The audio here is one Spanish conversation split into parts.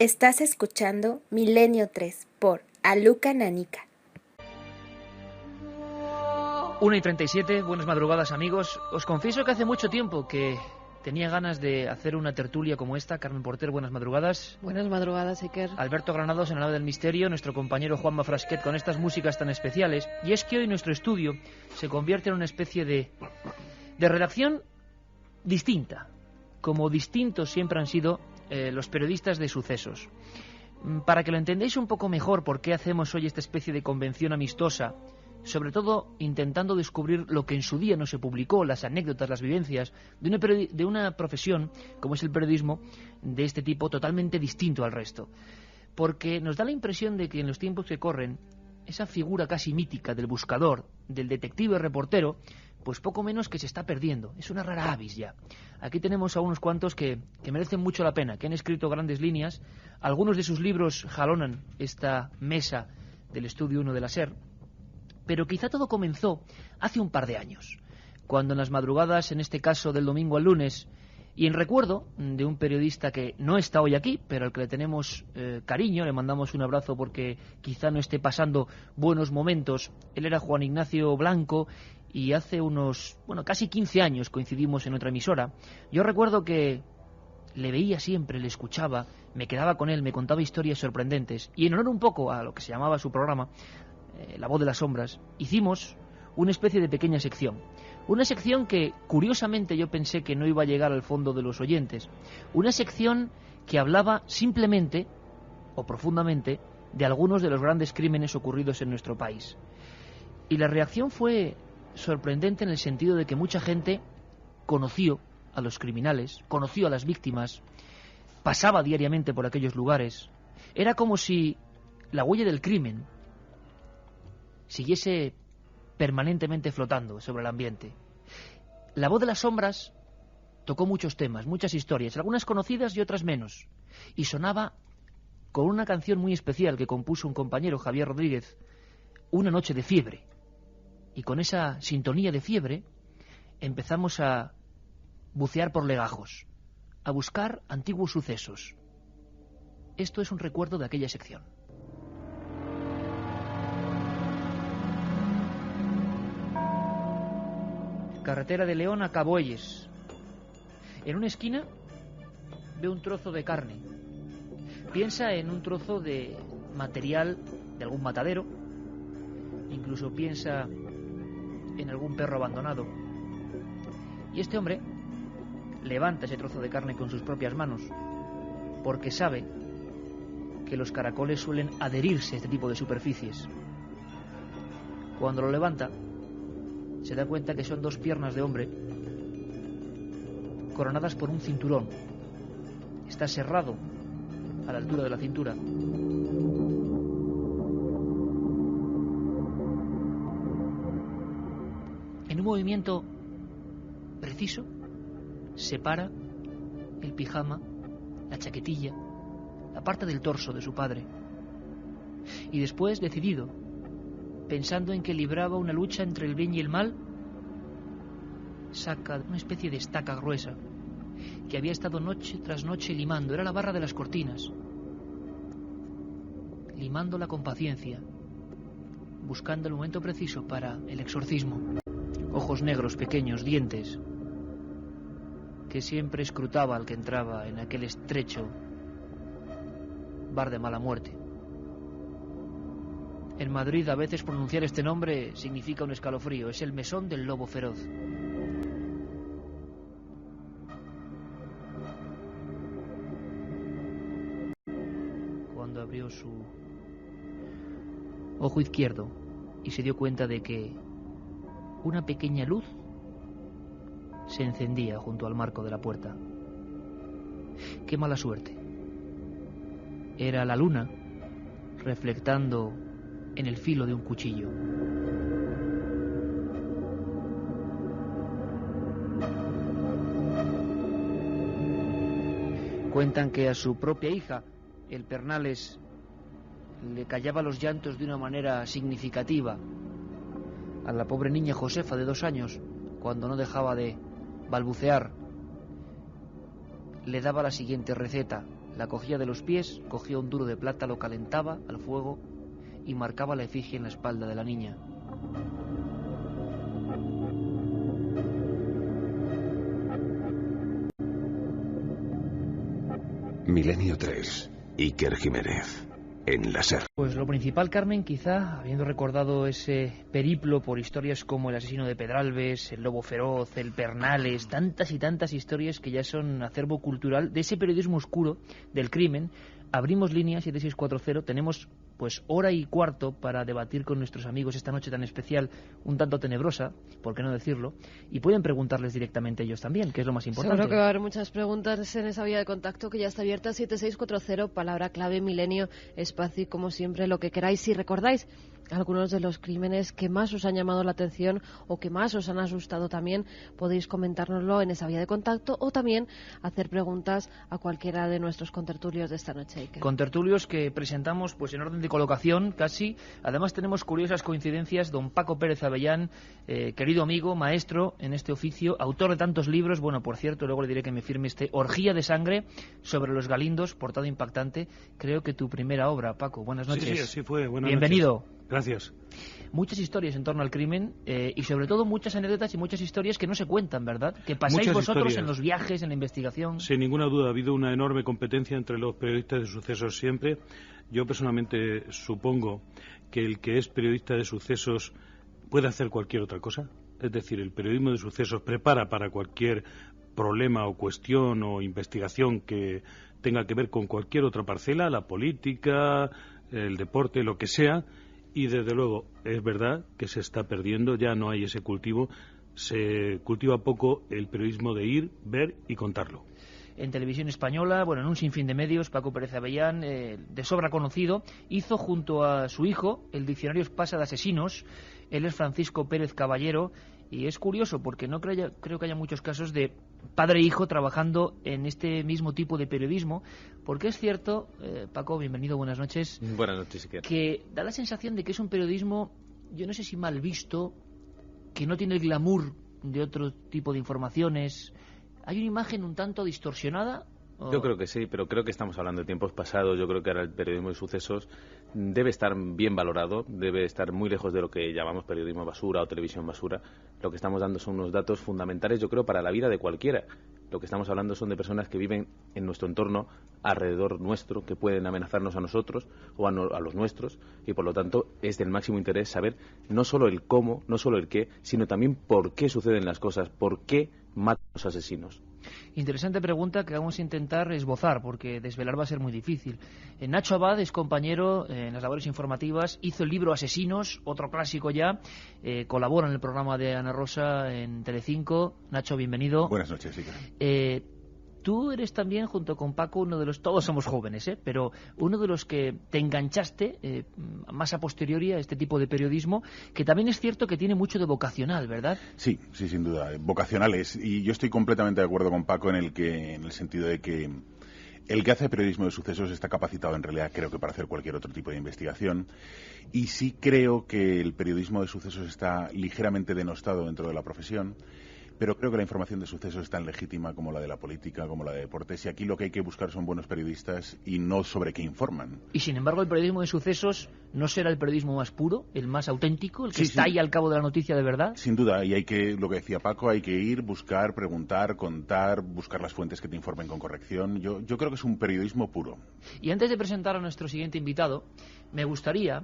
Estás escuchando Milenio 3 por Aluka Nanica. 1:37, buenas madrugadas amigos. Os confieso que hace mucho tiempo que tenía ganas de hacer una tertulia como esta. Carmen Porter, buenas madrugadas. Buenas madrugadas, Iker. Alberto Granados en la nave del misterio, nuestro compañero Juanma Frasquet con estas músicas tan especiales. Y es que hoy nuestro estudio se convierte en una especie de redacción distinta, como distintos siempre han sido los periodistas de sucesos. Para que lo entendáis un poco mejor por qué hacemos hoy esta especie de convención amistosa, sobre todo intentando descubrir lo que en su día no se publicó, las anécdotas, las vivencias de una profesión como es el periodismo, de este tipo totalmente distinto al resto. Porque nos da la impresión de que en los tiempos que corren, esa figura casi mítica del buscador, del detective reportero, pues poco menos que se está perdiendo. Es una rara avis ya. Aquí tenemos a unos cuantos que merecen mucho la pena, que han escrito grandes líneas. Algunos de sus libros jalonan esta mesa del Estudio 1 de la SER. Pero quizá todo comenzó hace un par de años, cuando en las madrugadas, en este caso del domingo al lunes, y en recuerdo de un periodista que no está hoy aquí, pero al que le tenemos cariño, le mandamos un abrazo porque quizá no esté pasando buenos momentos. Él era Juan Ignacio Blanco y hace unos, casi 15 años coincidimos en otra emisora. Yo recuerdo que le veía siempre, le escuchaba, me quedaba con él, me contaba historias sorprendentes. Y en honor un poco a lo que se llamaba su programa, La Voz de las Sombras, hicimos una especie de pequeña sección. Una sección que, curiosamente, yo pensé que no iba a llegar al fondo de los oyentes. Una sección que hablaba simplemente, o profundamente, de algunos de los grandes crímenes ocurridos en nuestro país. Y la reacción fue sorprendente en el sentido de que mucha gente conoció a los criminales, conoció a las víctimas, pasaba diariamente por aquellos lugares. Era como si la huella del crimen siguiese permanentemente flotando sobre el ambiente. La Voz de las Sombras tocó muchos temas, muchas historias, algunas conocidas y otras menos, y sonaba con una canción muy especial que compuso un compañero, Javier Rodríguez, Una noche de fiebre. Y con esa sintonía de fiebre empezamos a bucear por legajos, a buscar antiguos sucesos. Esto es un recuerdo de aquella sección. Carretera de León a Caboyes. En una esquina ve un trozo de carne. Piensa en un trozo de material de algún matadero. Incluso piensa en algún perro abandonado. Y este hombre levanta ese trozo de carne con sus propias manos, porque sabe que los caracoles suelen adherirse a este tipo de superficies. Cuando lo levanta, se da cuenta que son dos piernas de hombre coronadas por un cinturón. Está serrado a la altura de la cintura. En un movimiento preciso, separa el pijama, la chaquetilla, la parte del torso de su padre. Y después, decidido, pensando en que libraba una lucha entre el bien y el mal, saca una especie de estaca gruesa que había estado noche tras noche limando. Era la barra de las cortinas, limándola con paciencia, buscando el momento preciso para el exorcismo. Ojos negros, pequeños, dientes, que siempre escrutaba al que entraba en aquel estrecho bar de mala muerte. En Madrid a veces pronunciar este nombre significa un escalofrío. Es el mesón del lobo feroz. Cuando abrió su ojo izquierdo y se dio cuenta de que una pequeña luz se encendía junto al marco de la puerta. ¡Qué mala suerte! Era la luna reflectando en el filo de un cuchillo. Cuentan que a su propia hija, el Pernales, le callaba los llantos de una manera significativa. A la pobre niña Josefa de 2 años, cuando no dejaba de balbucear, le daba la siguiente receta: La cogía de los pies, cogía un duro de plata, lo calentaba al fuego y marcaba la efigie en la espalda de la niña. Milenio 3, Iker Jiménez, en la SER. Pues lo principal, Carmen, quizá, habiendo recordado ese periplo por historias como El asesino de Pedralbes, El lobo feroz, El Pernales, tantas y tantas historias que ya son acervo cultural de ese periodismo oscuro del crimen, abrimos línea 7640, tenemos pues hora y cuarto para debatir con nuestros amigos esta noche tan especial, un tanto tenebrosa, por qué no decirlo, y pueden preguntarles directamente ellos también, que es lo más importante. Seguro que va a haber muchas preguntas en esa vía de contacto que ya está abierta, 7640, palabra clave, milenio, espacio y como siempre lo que queráis. Si recordáis algunos de los crímenes que más os han llamado la atención o que más os han asustado también, podéis comentárnoslo en esa vía de contacto o también hacer preguntas a cualquiera de nuestros contertulios de esta noche. Iker. Contertulios que presentamos pues en orden de colocación casi. Además tenemos curiosas coincidencias. Don Paco Pérez Avellán, querido amigo, maestro en este oficio, autor de tantos libros. Bueno, por cierto, luego le diré que me firme Orgía de sangre sobre los galindos, portada impactante. Creo que tu primera obra, Paco. Buenas noches. Sí, así fue. Buenas Bienvenido. Noches. Gracias. Muchas historias en torno al crimen y sobre todo muchas anécdotas y muchas historias que no se cuentan, ¿verdad? Que pasáis Muchas vosotros historias. En los viajes, en la investigación. Sin ninguna duda, ha habido una enorme competencia entre los periodistas de sucesos siempre. Yo personalmente supongo que el que es periodista de sucesos puede hacer cualquier otra cosa. Es decir, el periodismo de sucesos prepara para cualquier problema o cuestión o investigación que tenga que ver con cualquier otra parcela, la política, el deporte, lo que sea. Y desde luego es verdad que se está perdiendo, ya no hay ese cultivo, se cultiva poco el periodismo de ir, ver y contarlo. En televisión española, bueno, en un sinfín de medios, Paco Pérez Avellán, de sobra conocido, hizo junto a su hijo el Diccionario Espasa de Asesinos. Él es Francisco Pérez Caballero y es curioso porque no creo que haya muchos casos de padre e hijo trabajando en este mismo tipo de periodismo, porque es cierto, Paco, bienvenido, buenas noches. Buenas noches, Iker. Que da la sensación de que es un periodismo, yo no sé si mal visto, que no tiene el glamour de otro tipo de informaciones. ¿Hay una imagen un tanto distorsionada? Yo creo que sí, pero creo que estamos hablando de tiempos pasados. Yo creo que ahora el periodismo de sucesos debe estar bien valorado, debe estar muy lejos de lo que llamamos periodismo basura o televisión basura. Lo que estamos dando son unos datos fundamentales, yo creo, para la vida de cualquiera. Lo que estamos hablando son de personas que viven en nuestro entorno, alrededor nuestro, que pueden amenazarnos a nosotros o a los nuestros, y por lo tanto es del máximo interés saber no solo el cómo, no solo el qué, sino también por qué suceden las cosas, por qué matan los asesinos. Interesante pregunta que vamos a intentar esbozar, porque desvelar va a ser muy difícil. Nacho Abad es compañero en las labores informativas, hizo el libro Asesinos, otro clásico ya, colabora en el programa de Ana Rosa en Telecinco. Nacho, bienvenido. Buenas noches, Iker. Tú eres también, junto con Paco, uno de los... Todos somos jóvenes, pero uno de los que te enganchaste más a posteriori a este tipo de periodismo, que también es cierto que tiene mucho de vocacional, ¿verdad? Sí, sin duda. Vocacionales. Y yo estoy completamente de acuerdo con Paco en el sentido de que el que hace periodismo de sucesos está capacitado en realidad, creo que para hacer cualquier otro tipo de investigación. Y sí creo que el periodismo de sucesos está ligeramente denostado dentro de la profesión. Pero creo que la información de sucesos es tan legítima como la de la política, como la de deportes, y aquí lo que hay que buscar son buenos periodistas y no sobre qué informan. Y sin embargo el periodismo de sucesos no será el periodismo más puro, el más auténtico, el que está ahí al cabo de la noticia de verdad. Sin duda, y hay que, lo que decía Paco, hay que ir, buscar, preguntar, contar, buscar las fuentes que te informen con corrección. Yo creo que es un periodismo puro. Y antes de presentar a nuestro siguiente invitado, me gustaría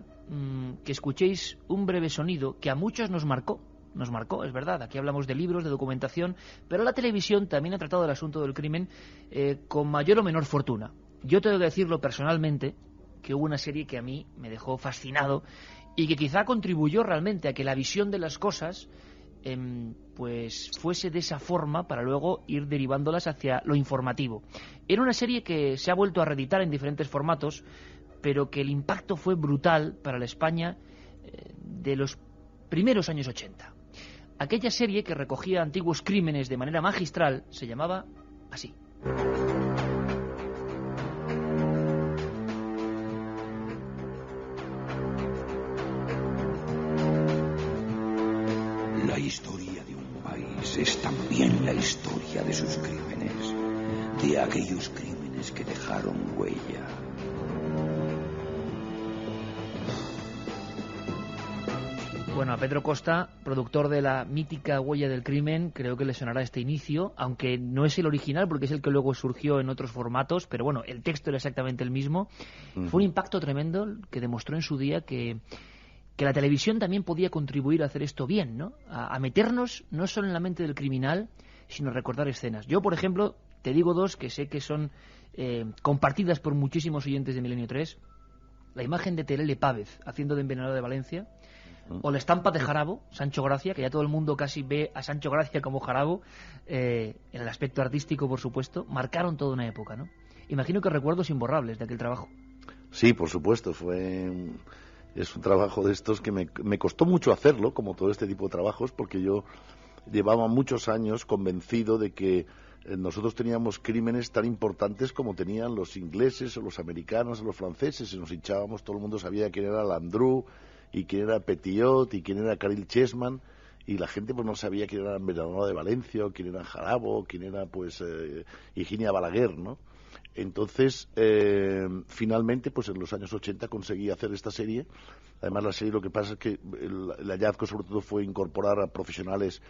que escuchéis un breve sonido que a muchos nos marcó, es verdad. Aquí hablamos de libros, de documentación, pero la televisión también ha tratado el asunto del crimen con mayor o menor fortuna. Yo tengo que decirlo personalmente, que hubo una serie que a mí me dejó fascinado y que quizá contribuyó realmente a que la visión de las cosas pues fuese de esa forma para luego ir derivándolas hacia lo informativo. Era una serie que se ha vuelto a reeditar en diferentes formatos, pero que el impacto fue brutal para la España de los primeros años 80. Aquella serie que recogía antiguos crímenes de manera magistral se llamaba así. La historia de un país es también la historia de sus crímenes, de aquellos crímenes crímenes que dejaron huella. Bueno, a Pedro Costa, productor de la mítica Huella del Crimen, creo que le sonará este inicio, aunque no es el original porque es el que luego surgió en otros formatos, pero bueno, el texto era exactamente el mismo. Fue un impacto tremendo que demostró en su día que la televisión también podía contribuir a hacer esto bien, ¿no? A meternos no solo en la mente del criminal, sino a recordar escenas. Yo, por ejemplo, te digo dos que sé que son compartidas por muchísimos oyentes de Milenio 3. La imagen de Terele Pávez haciendo de envenenado de Valencia, o la estampa de Jarabo, Sancho Gracia, que ya todo el mundo casi ve a Sancho Gracia como Jarabo, en el aspecto artístico, por supuesto, marcaron toda una época, ¿no? Imagino que recuerdos imborrables de aquel trabajo. Sí, por supuesto, es un trabajo de estos que me costó mucho hacerlo, como todo este tipo de trabajos, porque yo llevaba muchos años convencido de que nosotros teníamos crímenes tan importantes como tenían los ingleses o los americanos o los franceses, y nos hinchábamos, todo el mundo sabía quién era Landru, y quién era Petiot, y quién era Caril Chessman, y la gente pues no sabía quién era Envenenado de Valencia, o quién era Jarabo, quién era pues Higinia Balaguer, ¿no? Entonces, finalmente, pues en los años 80 conseguí hacer esta serie. Además, la serie, lo que pasa es que el hallazgo sobre todo fue incorporar a profesionales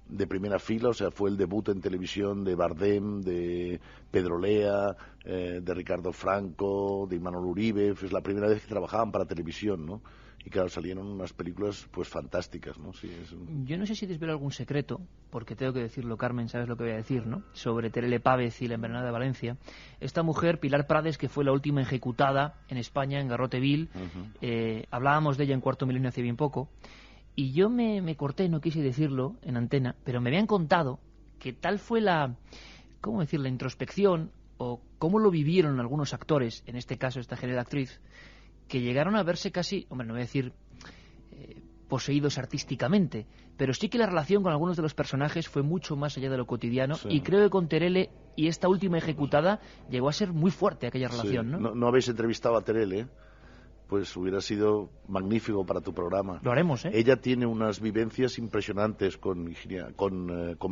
de primera fila, o sea, fue el debut en televisión de Bardem, de Pedro Lea, de Ricardo Franco, de Imanol Uribe. Es la primera vez que trabajaban para televisión, ¿no? Y claro, salieron unas películas pues fantásticas, ¿no? Sí, Yo no sé si desvelo algún secreto, porque tengo que decirlo, Carmen, sabes lo que voy a decir, ¿no? Sobre Terele Pávez y la envenenada de Valencia. Esta mujer, Pilar Prades, que fue la última ejecutada en España, en Garroteville, hablábamos de ella en Cuarto Milenio hace bien poco, y yo me corté, no quise decirlo en antena, pero me habían contado que tal fue la, ¿cómo decir?, la introspección, o cómo lo vivieron algunos actores, en este caso esta genial actriz, que llegaron a verse casi, hombre, no voy a decir poseídos artísticamente, pero sí que la relación con algunos de los personajes fue mucho más allá de lo cotidiano, sí. Y creo que con Terele y esta última ejecutada llegó a ser muy fuerte aquella relación, sí. ¿No? No habéis entrevistado a Terele, pues hubiera sido magnífico para tu programa. Lo haremos, ¿eh? Ella tiene unas vivencias impresionantes con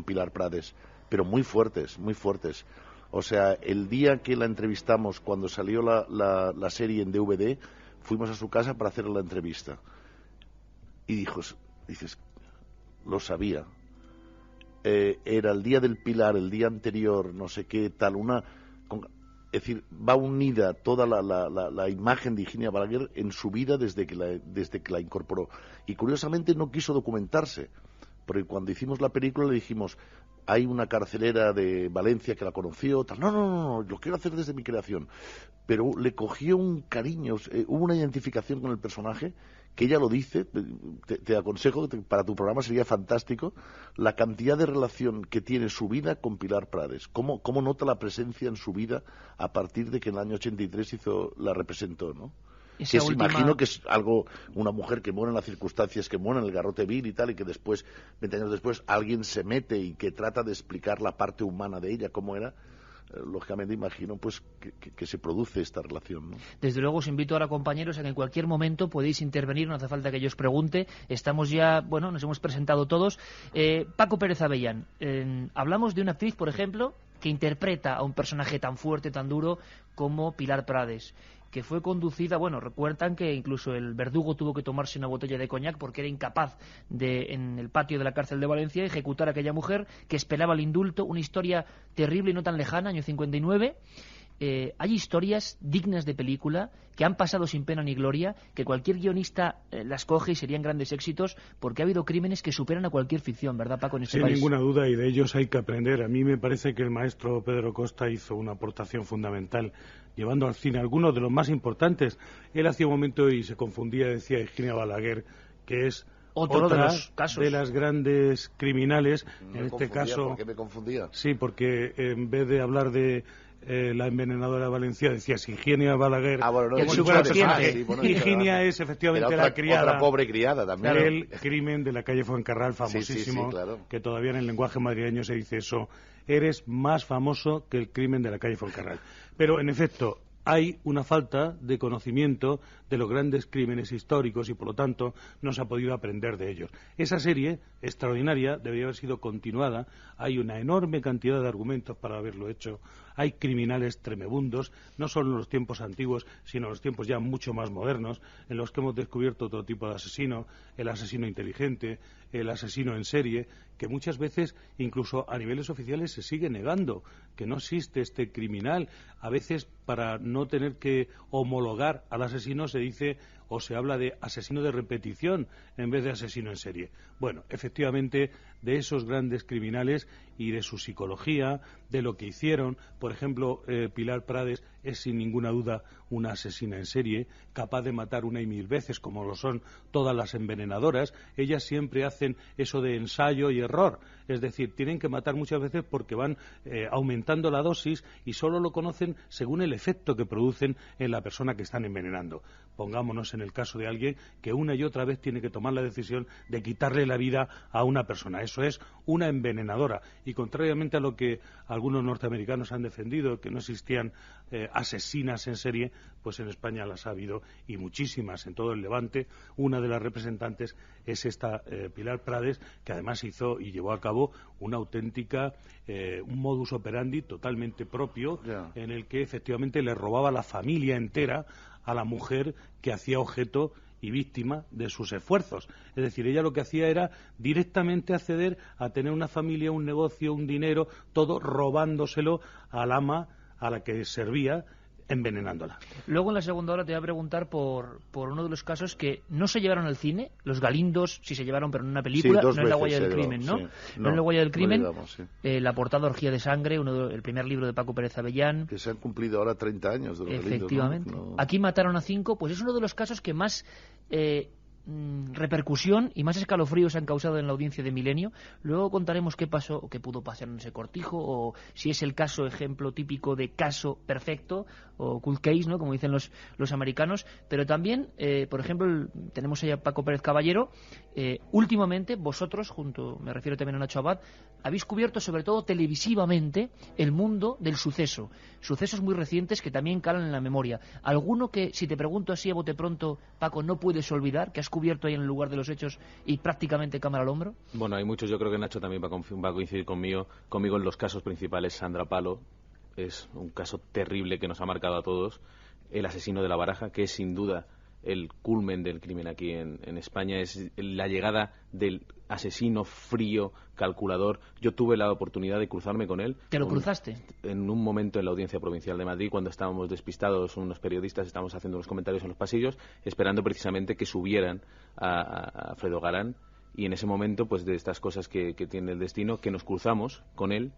Pilar Prades, pero muy fuertes, muy fuertes. O sea, el día que la entrevistamos, cuando salió la serie en DVD, fuimos a su casa para hacer la entrevista. Y dices, lo sabía. Era el día del Pilar, el día anterior, no sé qué, tal, es decir, va unida toda la imagen de Higinia Balaguer en su vida desde que la incorporó. Y curiosamente no quiso documentarse, porque cuando hicimos la película le dijimos, hay una carcelera de Valencia que la conoció, tal. No, lo quiero hacer desde mi creación. Pero le cogió un cariño, hubo una identificación con el personaje, que ella lo dice, te aconsejo, para tu programa sería fantástico, la cantidad de relación que tiene su vida con Pilar Prades. Cómo nota la presencia en su vida a partir de que en el año 83 la representó, ¿no? Imagino que es algo, una mujer que muere en las circunstancias que muere en el Garroteville y tal, y que después, 20 años después, alguien se mete y que trata de explicar la parte humana de ella, cómo era. Lógicamente imagino pues que se produce esta relación, ¿no? Desde luego os invito ahora, compañeros, a que en cualquier momento podéis intervenir, no hace falta que yo os pregunte, estamos ya, bueno, nos hemos presentado todos. Paco Pérez Avellán, hablamos de una actriz, por ejemplo, que interpreta a un personaje tan fuerte, tan duro como Pilar Prades, que fue conducida, bueno, recuerdan que incluso el verdugo tuvo que tomarse una botella de coñac porque era incapaz de, en el patio de la cárcel de Valencia, ejecutar a aquella mujer que esperaba el indulto, una historia terrible y no tan lejana, año 59. Hay historias dignas de película que han pasado sin pena ni gloria, que cualquier guionista las coge y serían grandes éxitos, porque ha habido crímenes que superan a cualquier ficción, ¿verdad, Paco, en este país? Sin ninguna duda, y de ellos hay que aprender. A mí me parece que el maestro Pedro Costa hizo una aportación fundamental, llevando al cine algunos de los más importantes. Él hacía un momento y se confundía, decía Higinia Balaguer, que es otra de los casos de las grandes criminales. En este caso, ¿por qué me confundía? Sí, porque en vez de hablar de la envenenadora de Valencia, decías Higinia Balaguer. Bueno, Higinia es efectivamente la criada. Otra pobre criada también. El crimen de la calle Fuencarral, famosísimo, sí, claro. Que todavía en el lenguaje madrileño se dice eso. Eres más famoso que el crimen de la calle Fuencarral. Pero, en efecto, hay una falta de conocimiento de los grandes crímenes históricos y, por lo tanto, no se ha podido aprender de ellos. Esa serie, extraordinaria, debería haber sido continuada. Hay una enorme cantidad de argumentos para haberlo hecho. hay criminales tremebundos, no solo en los tiempos antiguos, sino en los tiempos ya mucho más modernos, en los que hemos descubierto otro tipo de asesino, el asesino inteligente, el asesino en serie, que muchas veces, incluso a niveles oficiales, se sigue negando que no existe este criminal. A veces, para no tener que homologar al asesino, se dice o se habla de asesino de repetición en vez de asesino en serie. Bueno, efectivamente, de esos grandes criminales y de su psicología, de lo que hicieron, por ejemplo, Pilar Prades es sin ninguna duda una asesina en serie, capaz de matar una y mil veces, como lo son todas las envenenadoras. Ellas siempre hacen eso de ensayo y error, es decir, tienen que matar muchas veces porque van aumentando la dosis y solo lo conocen según el efecto que producen en la persona que están envenenando. Pongámonos en el caso de alguien que una y otra vez tiene que tomar la decisión de quitarle la vida a una persona. Eso es una envenenadora. Y contrariamente a lo que algunos norteamericanos han defendido, que no existían asesinas en serie, pues en España las ha habido, y muchísimas en todo el Levante. Una de las representantes es esta Pilar Prades, que además hizo y llevó a cabo una auténtica, un modus operandi totalmente propio, en el que efectivamente le robaba la familia entera a la mujer que hacía objeto y víctima de sus esfuerzos. Es decir, ella lo que hacía era directamente acceder a tener una familia, un negocio, un dinero, todo robándoselo al ama a la que servía, envenenándola. Luego en la segunda hora te voy a preguntar por uno de los casos que no se llevaron al cine, los Galindos sí se llevaron, pero en una película, no en La huella del crimen, ¿no? Sí. No en La huella del crimen, sí. La portada Orgía de sangre, el primer libro de Paco Pérez Avellán. Que se han cumplido ahora 30 años de los Efectivamente. Galindos, ¿no? Aquí mataron a 5, pues es uno de los casos que más repercusión y más escalofríos han causado en la audiencia de Milenio. Luego contaremos qué pasó o qué pudo pasar en ese cortijo, o si es el caso ejemplo típico de caso perfecto o cold case, ¿no?, como dicen los americanos. Pero también, por ejemplo, tenemos ahí a Paco Pérez Caballero. Últimamente vosotros, me refiero también a Nacho Abad, habéis cubierto sobre todo televisivamente el mundo del suceso, sucesos muy recientes que también calan en la memoria. ¿Alguno que, si te pregunto así a bote pronto, Paco, no puedes olvidar, que has cubierto ahí en el lugar de los hechos y prácticamente cámara al hombro? Bueno, hay muchos. Yo creo que Nacho también va a coincidir conmigo en los casos principales. Sandra Palo es un caso terrible que nos ha marcado a todos. El asesino de La Baraja, que es sin duda el culmen del crimen aquí en España, es la llegada del asesino frío, calculador. Yo tuve la oportunidad de cruzarme con él. ¿Te lo cruzaste? En un momento en la Audiencia Provincial de Madrid, cuando estábamos despistados, unos periodistas, estábamos haciendo unos comentarios en los pasillos, esperando precisamente que subieran a Fredo Garán, y en ese momento, pues de estas cosas que tiene el destino, que nos cruzamos con él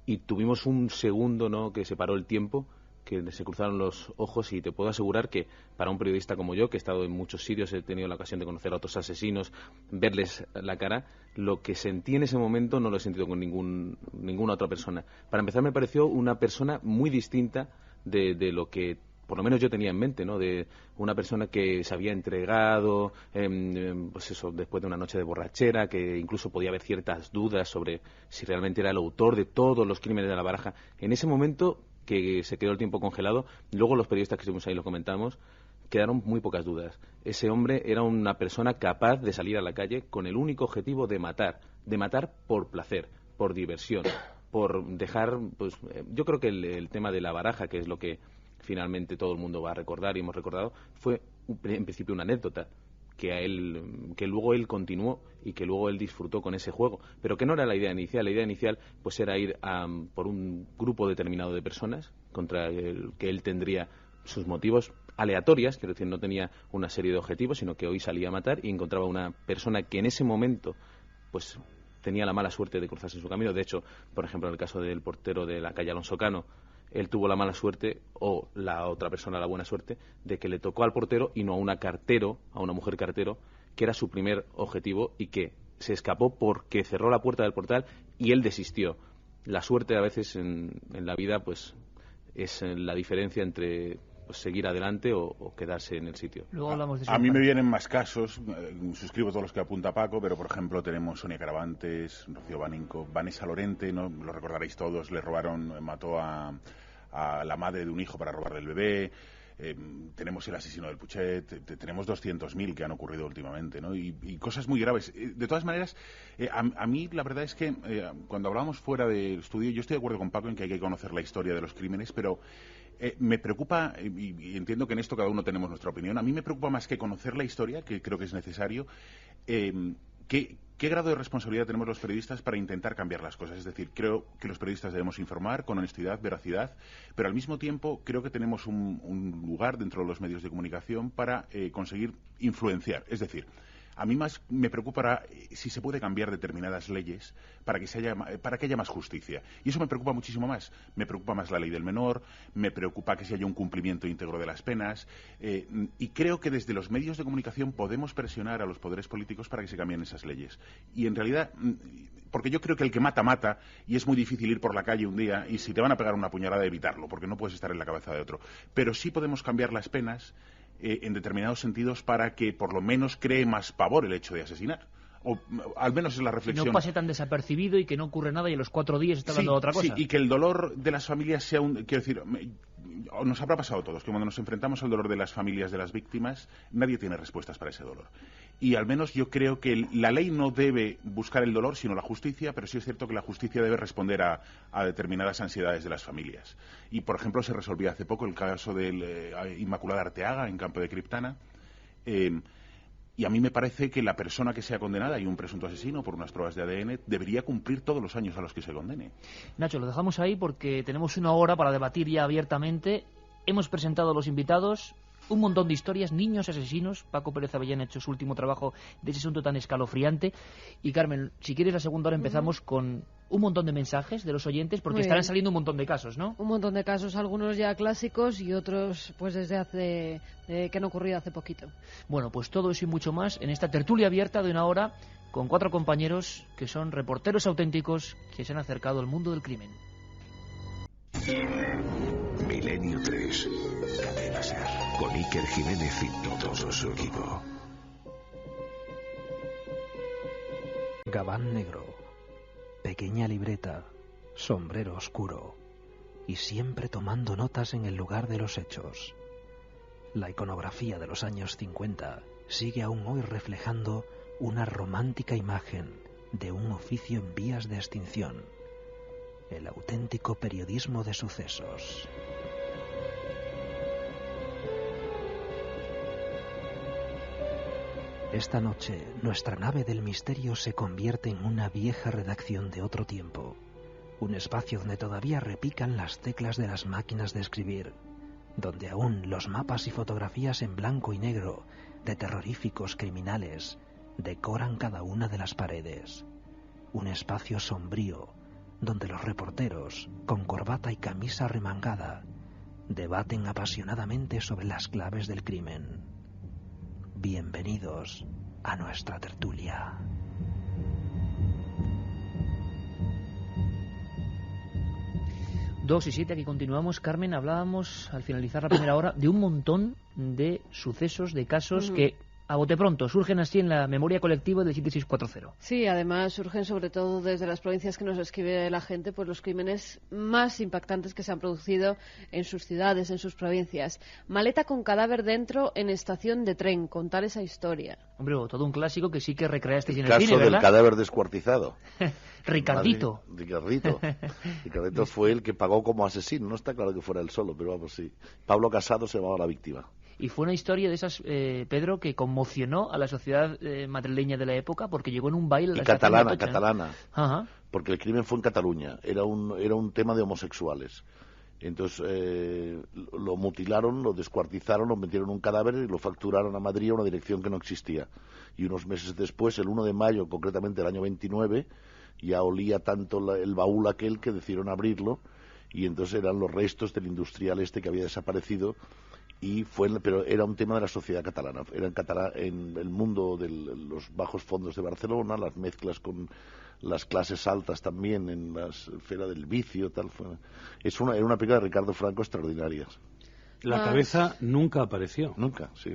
y tuvimos un segundo, ¿no?, que separó el tiempo, que se cruzaron los ojos, y te puedo asegurar que para un periodista como yo, que he estado en muchos sitios, he tenido la ocasión de conocer a otros asesinos, verles la cara, lo que sentí en ese momento no lo he sentido con ninguna otra persona. Para empezar, me pareció una persona muy distinta de lo que por lo menos yo tenía en mente, ¿no?, de una persona que se había entregado, pues eso, después de una noche de borrachera, que incluso podía haber ciertas dudas sobre si realmente era el autor de todos los crímenes de La Baraja. En ese momento, que se quedó el tiempo congelado, luego los periodistas que estuvimos ahí lo comentamos, quedaron muy pocas dudas. Ese hombre era una persona capaz de salir a la calle con el único objetivo de matar por placer, por diversión, por dejar, pues yo creo que el tema de La Baraja, que es lo que finalmente todo el mundo va a recordar y hemos recordado, fue en principio una anécdota que luego él continuó y que luego él disfrutó con ese juego, pero que no era la idea inicial. La idea inicial pues era ir por un grupo determinado de personas contra el que él tendría sus motivos aleatorias, quiero decir, no tenía una serie de objetivos, sino que hoy salía a matar y encontraba una persona que en ese momento pues tenía la mala suerte de cruzarse en su camino. De hecho, por ejemplo, en el caso del portero de la calle Alonso Cano, él tuvo la mala suerte, o la otra persona la buena suerte, de que le tocó al portero y no a una mujer cartero, que era su primer objetivo, y que se escapó porque cerró la puerta del portal y él desistió. La suerte a veces en la vida pues es la diferencia entre seguir adelante o quedarse en el sitio. Luego hablamos de eso. A mí me vienen más casos, suscribo todos los que apunta Paco, pero por ejemplo tenemos Sonia Caravantes, Rocío Baninco, Vanessa Lorente, ¿no?, lo recordaréis todos, mató a la madre de un hijo para robarle el bebé. tenemos el asesino del Puchet, tenemos 200.000 que han ocurrido últimamente, ¿no? Y cosas muy graves. De todas maneras, a mí la verdad es que cuando hablábamos fuera del estudio, yo estoy de acuerdo con Paco en que hay que conocer la historia de los crímenes, pero me preocupa, y entiendo que en esto cada uno tenemos nuestra opinión, a mí me preocupa más que conocer la historia, que creo que es necesario, ¿qué grado de responsabilidad tenemos los periodistas para intentar cambiar las cosas? Es decir, creo que los periodistas debemos informar con honestidad, veracidad, pero al mismo tiempo creo que tenemos un lugar dentro de los medios de comunicación para conseguir influenciar. Es decir, a mí más me preocupa si se puede cambiar determinadas leyes para que haya más justicia. Y eso me preocupa muchísimo más. Me preocupa más la ley del menor, me preocupa que se haya un cumplimiento íntegro de las penas. Y creo que desde los medios de comunicación podemos presionar a los poderes políticos para que se cambien esas leyes. Y en realidad, porque yo creo que el que mata, mata, y es muy difícil ir por la calle un día y si te van a pegar una puñalada, evitarlo, porque no puedes estar en la cabeza de otro. Pero sí podemos cambiar las penas en determinados sentidos para que por lo menos cree más pavor el hecho de asesinar. O al menos es la reflexión. No pase tan desapercibido y que no ocurre nada y a los 4 días está hablando de otra cosa. Sí, y que el dolor de las familias sea quiero decir, nos habrá pasado a todos, que cuando nos enfrentamos al dolor de las familias de las víctimas, nadie tiene respuestas para ese dolor. Y al menos yo creo que la ley no debe buscar el dolor, sino la justicia, pero sí es cierto que la justicia debe responder a determinadas ansiedades de las familias. Y, por ejemplo, se resolvió hace poco el caso de Inmaculada Arteaga, en Campo de Criptana, y a mí me parece que la persona que sea condenada y un presunto asesino por unas pruebas de ADN debería cumplir todos los años a los que se condene. Nacho, lo dejamos ahí porque tenemos 1 hora para debatir ya abiertamente. Hemos presentado a los invitados un montón de historias, niños asesinos. Paco Pérez Avellán ha hecho su último trabajo de ese asunto tan escalofriante. Y Carmen, si quieres la segunda hora empezamos con un montón de mensajes de los oyentes, porque estarán saliendo un montón de casos, ¿no? Un montón de casos, algunos ya clásicos y otros pues desde hace que han ocurrido hace poquito. Bueno, pues todo eso y mucho más en esta tertulia abierta de 1 hora con 4 compañeros que son reporteros auténticos que se han acercado al mundo del crimen. Milenio 3, Cadena SER, con Iker Jiménez y todo su equipo. Gabán negro, pequeña libreta, sombrero oscuro y siempre tomando notas en el lugar de los hechos. La iconografía de los años 50 sigue aún hoy reflejando una romántica imagen de un oficio en vías de extinción. El auténtico periodismo de sucesos. Esta noche, nuestra nave del misterio se convierte en una vieja redacción de otro tiempo. Un espacio donde todavía repican las teclas de las máquinas de escribir, donde aún los mapas y fotografías en blanco y negro de terroríficos criminales decoran cada una de las paredes. Un espacio sombrío, donde los reporteros, con corbata y camisa remangada, debaten apasionadamente sobre las claves del crimen. Bienvenidos a nuestra tertulia. Dos y 7, aquí continuamos. Carmen, hablábamos al finalizar la primera hora de un montón de sucesos, de casos que a bote pronto surgen así en la memoria colectiva del 7640. Sí, además surgen sobre todo desde las provincias que nos escribe la gente, pues los crímenes más impactantes que se han producido en sus ciudades, en sus provincias. Maleta con cadáver dentro en estación de tren, contar esa historia. Hombre, todo un clásico que sí que recreasteis en el caso cine, ¿verdad? Del cadáver descuartizado. Ricardito. Ricardito fue el que pagó como asesino. No está claro que fuera él solo, pero vamos, sí. Pablo Casado se llamaba la víctima. Y fue una historia de esas, Pedro, que conmocionó a la sociedad madrileña de la época porque llegó en un baile... Y catalana. Ajá. Porque el crimen fue en Cataluña. Era un tema de homosexuales. Entonces lo mutilaron, lo descuartizaron, lo metieron en un cadáver y lo facturaron a Madrid a una dirección que no existía. Y unos meses después, el 1 de mayo, concretamente el año 29, ya olía tanto el baúl aquel que decidieron abrirlo y entonces eran los restos del industrial este que había desaparecido. Pero era un tema de la sociedad catalana. Era en el mundo de los bajos fondos de Barcelona, las mezclas con las clases altas también en la esfera del vicio, tal. Era una película de Ricardo Franco extraordinaria. La cabeza nunca apareció. Nunca, sí.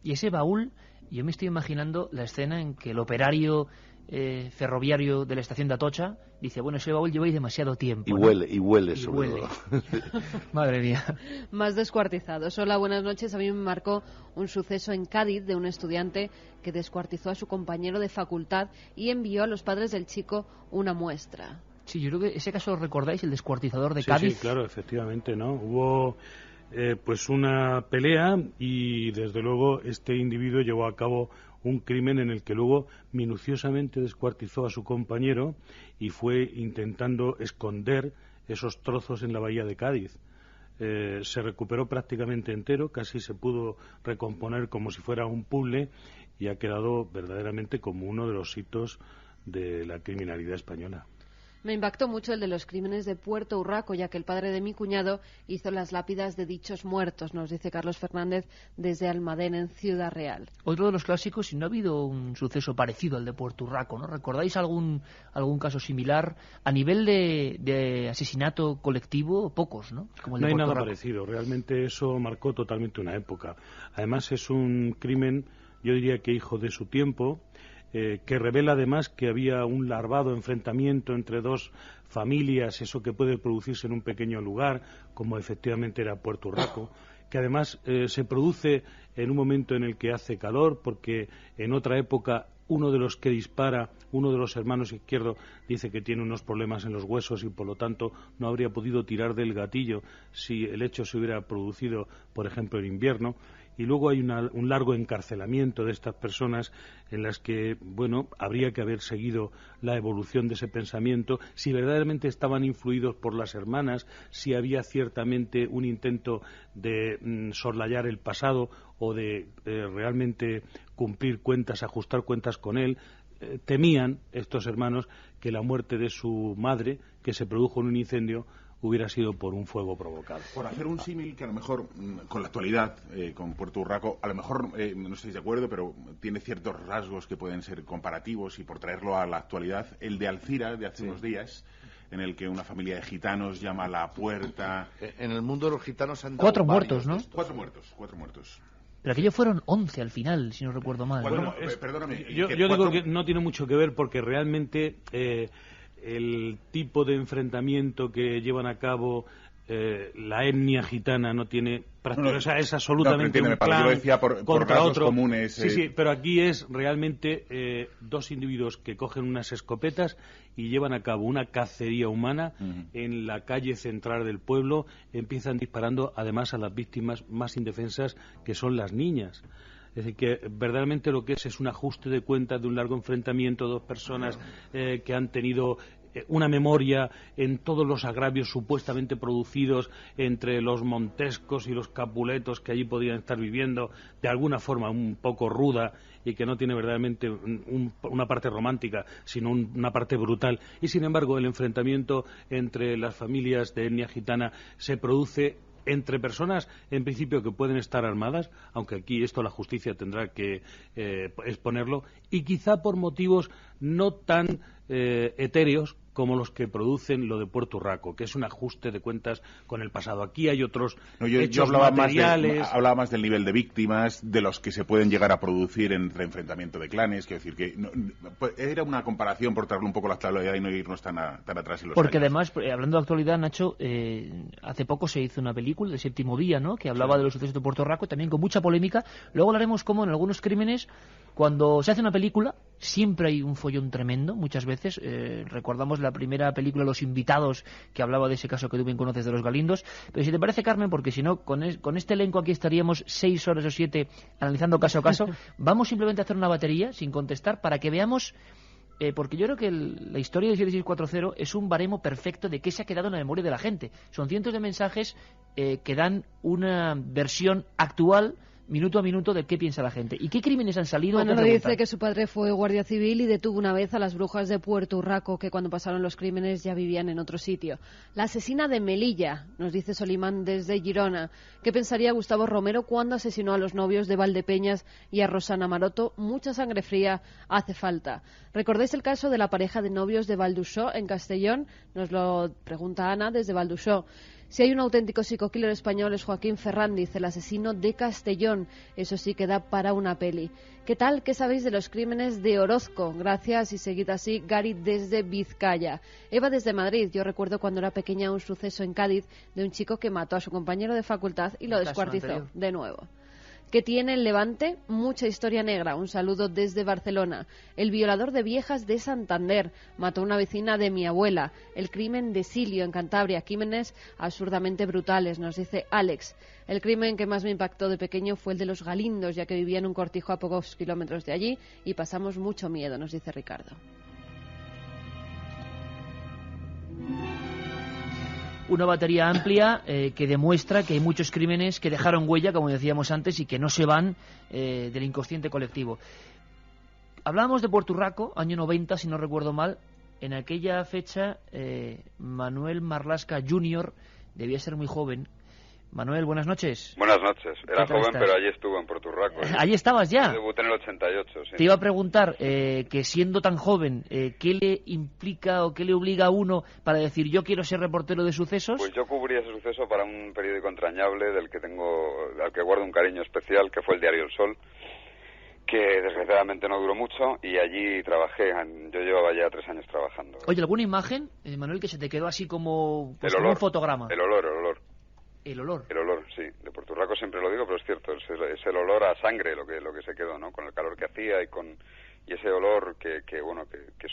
Y ese baúl, yo me estoy imaginando la escena en que el operario ferroviario de la estación de Atocha, dice, bueno, ese baúl lleváis demasiado tiempo. Y ¿no? huele sobre huele. todo. Madre mía. Más descuartizados. Hola, buenas noches. A mí me marcó un suceso en Cádiz de un estudiante que descuartizó a su compañero de facultad y envió a los padres del chico una muestra. Sí, yo creo que ese caso lo recordáis, el descuartizador de Sí, Cádiz. sí, claro, efectivamente, ¿no? Hubo pues una pelea y desde luego este individuo llevó a cabo un crimen en el que luego minuciosamente descuartizó a su compañero y fue intentando esconder esos trozos en la bahía de Cádiz. Se recuperó prácticamente entero, casi se pudo recomponer como si fuera un puzzle y ha quedado verdaderamente como uno de los hitos de la criminalidad española. Me impactó mucho el de los crímenes de Puerto Urraco, ya que el padre de mi cuñado hizo las lápidas de dichos muertos, nos dice Carlos Fernández desde Almadén, en Ciudad Real. Otro de los clásicos, y no ha habido un suceso parecido al de Puerto Urraco, ¿no? ¿Recordáis algún caso similar? A nivel de asesinato colectivo, pocos, ¿no? Como el de No hay Puerto nada Urraco. parecido, realmente eso marcó totalmente una época. Además es un crimen, yo diría que hijo de su tiempo, que revela además que había un larvado enfrentamiento entre dos familias, eso que puede producirse en un pequeño lugar, como efectivamente era Puerto Urraco, que además se produce en un momento en el que hace calor, porque en otra época uno de los que dispara, uno de los hermanos izquierdos, dice que tiene unos problemas en los huesos y por lo tanto no habría podido tirar del gatillo si el hecho se hubiera producido, por ejemplo, en invierno. Y luego hay un largo encarcelamiento de estas personas en las que, bueno, habría que haber seguido la evolución de ese pensamiento, si verdaderamente estaban influidos por las hermanas, si había ciertamente un intento de soslayar el pasado o de realmente cumplir cuentas, ajustar cuentas con él. Temían estos hermanos que la muerte de su madre, que se produjo en un incendio, hubiera sido por un fuego provocado. Por hacer un símil que a lo mejor con la actualidad, con Puerto Urraco, a lo mejor no estáis de acuerdo, pero tiene ciertos rasgos que pueden ser comparativos, y por traerlo a la actualidad, el de Alcira de hace unos días, en el que una familia de gitanos llama a la puerta. En el mundo de los gitanos han dado 4 muertos, ¿no? 4 muertos. Pero aquello fueron 11 al final, si no recuerdo mal. Bueno, perdóname. Yo digo que no tiene mucho que ver porque realmente el tipo de enfrentamiento que llevan a cabo la etnia gitana no tiene prácticamente, o sea, es absolutamente un clan yo decía por contra rasgos otro. Comunes. Sí, pero aquí es realmente dos individuos que cogen unas escopetas y llevan a cabo una cacería humana en la calle central del pueblo, empiezan disparando además a las víctimas más indefensas, que son las niñas. Es decir, que verdaderamente lo que es un ajuste de cuentas de un largo enfrentamiento, dos personas que han tenido una memoria en todos los agravios supuestamente producidos entre los montescos y los capuletos que allí podían estar viviendo, de alguna forma un poco ruda y que no tiene verdaderamente una parte romántica, sino una parte brutal. Y sin embargo, el enfrentamiento entre las familias de etnia gitana se produce entre personas, en principio, que pueden estar armadas, aunque aquí esto la justicia tendrá que exponerlo, y quizá por motivos no tan etéreos como los que producen lo de Puerto Urraco, que es un ajuste de cuentas con el pasado. Aquí hay otros hechos hablaba materiales. Hablaba más del nivel de víctimas, de los que se pueden llegar a producir en enfrentamiento de clanes. Quiero decir que era una comparación por traerle un poco la actualidad y no irnos tan atrás en los Porque años. además, hablando de actualidad, Nacho, hace poco se hizo una película, El Séptimo Día, ¿no?, que hablaba de los sucesos de Puerto Urraco, también con mucha polémica. Luego hablaremos cómo en algunos crímenes, cuando se hace una película, siempre hay un follón tremendo, muchas veces. Recordamos la primera película, Los Invitados, que hablaba de ese caso que tú bien conoces de los Galindos. Pero si te parece, Carmen, porque si no, con este elenco aquí estaríamos 6 horas o 7 analizando caso a caso. Vamos simplemente a hacer una batería, sin contestar, para que veamos... porque yo creo que la historia de 7640 es un baremo perfecto de qué se ha quedado en la memoria de la gente. Son cientos de mensajes que dan una versión actual, minuto a minuto, de qué piensa la gente. ¿Y qué crímenes han salido? Bueno, dice que su padre fue guardia civil y detuvo una vez a las brujas de Puerto Urraco, que cuando pasaron los crímenes ya vivían en otro sitio. La asesina de Melilla, nos dice Solimán desde Girona. ¿Qué pensaría Gustavo Romero cuando asesinó a los novios de Valdepeñas y a Rosana Maroto? Mucha sangre fría hace falta. ¿Recordáis el caso de la pareja de novios de Valdusó en Castellón? Nos lo pregunta Ana desde Valdusó. Si hay un auténtico psico-killer español es Joaquín Ferrandiz, el asesino de Castellón. Eso sí que da para una peli. ¿Qué tal? ¿Qué sabéis de los crímenes de Orozco? Gracias y seguid así. Gary desde Vizcaya. Eva desde Madrid. Yo recuerdo cuando era pequeña un suceso en Cádiz de un chico que mató a su compañero de facultad y lo descuartizó de nuevo. ¿Qué tiene el Levante? Mucha historia negra. Un saludo desde Barcelona. El violador de viejas de Santander mató a una vecina de mi abuela. El crimen de Silio en Cantabria. Crímenes absurdamente brutales, nos dice Alex. El crimen que más me impactó de pequeño fue el de los Galindos, ya que vivía en un cortijo a pocos kilómetros de allí y pasamos mucho miedo, nos dice Ricardo. Una batería amplia que demuestra que hay muchos crímenes que dejaron huella, como decíamos antes, y que no se van del inconsciente colectivo. Hablábamos de Puerto Urraco, año 90, si no recuerdo mal. En aquella fecha, Manuel Marlaska Jr. debía ser muy joven. Manuel, buenas noches. Buenas noches. Era joven, estás? pero allí estuvo en Puerto Urraco. ¿Allí estabas ya? Yo debuté en el 88, sí. Te iba a preguntar que siendo tan joven, ¿qué le implica o qué le obliga a uno para decir yo quiero ser reportero de sucesos? Pues yo cubrí ese suceso para un periódico entrañable al que guardo un cariño especial, que fue el diario El Sol, que desgraciadamente no duró mucho y allí trabajé. Yo llevaba ya 3 años trabajando. Oye, ¿alguna imagen, Manuel, que se te quedó así como, pues, como un fotograma? El olor. El olor. El olor, sí. De Puerto Urraco siempre lo digo, pero es cierto. Es el olor a sangre lo que se quedó, ¿no? Con el calor que hacía y ese olor que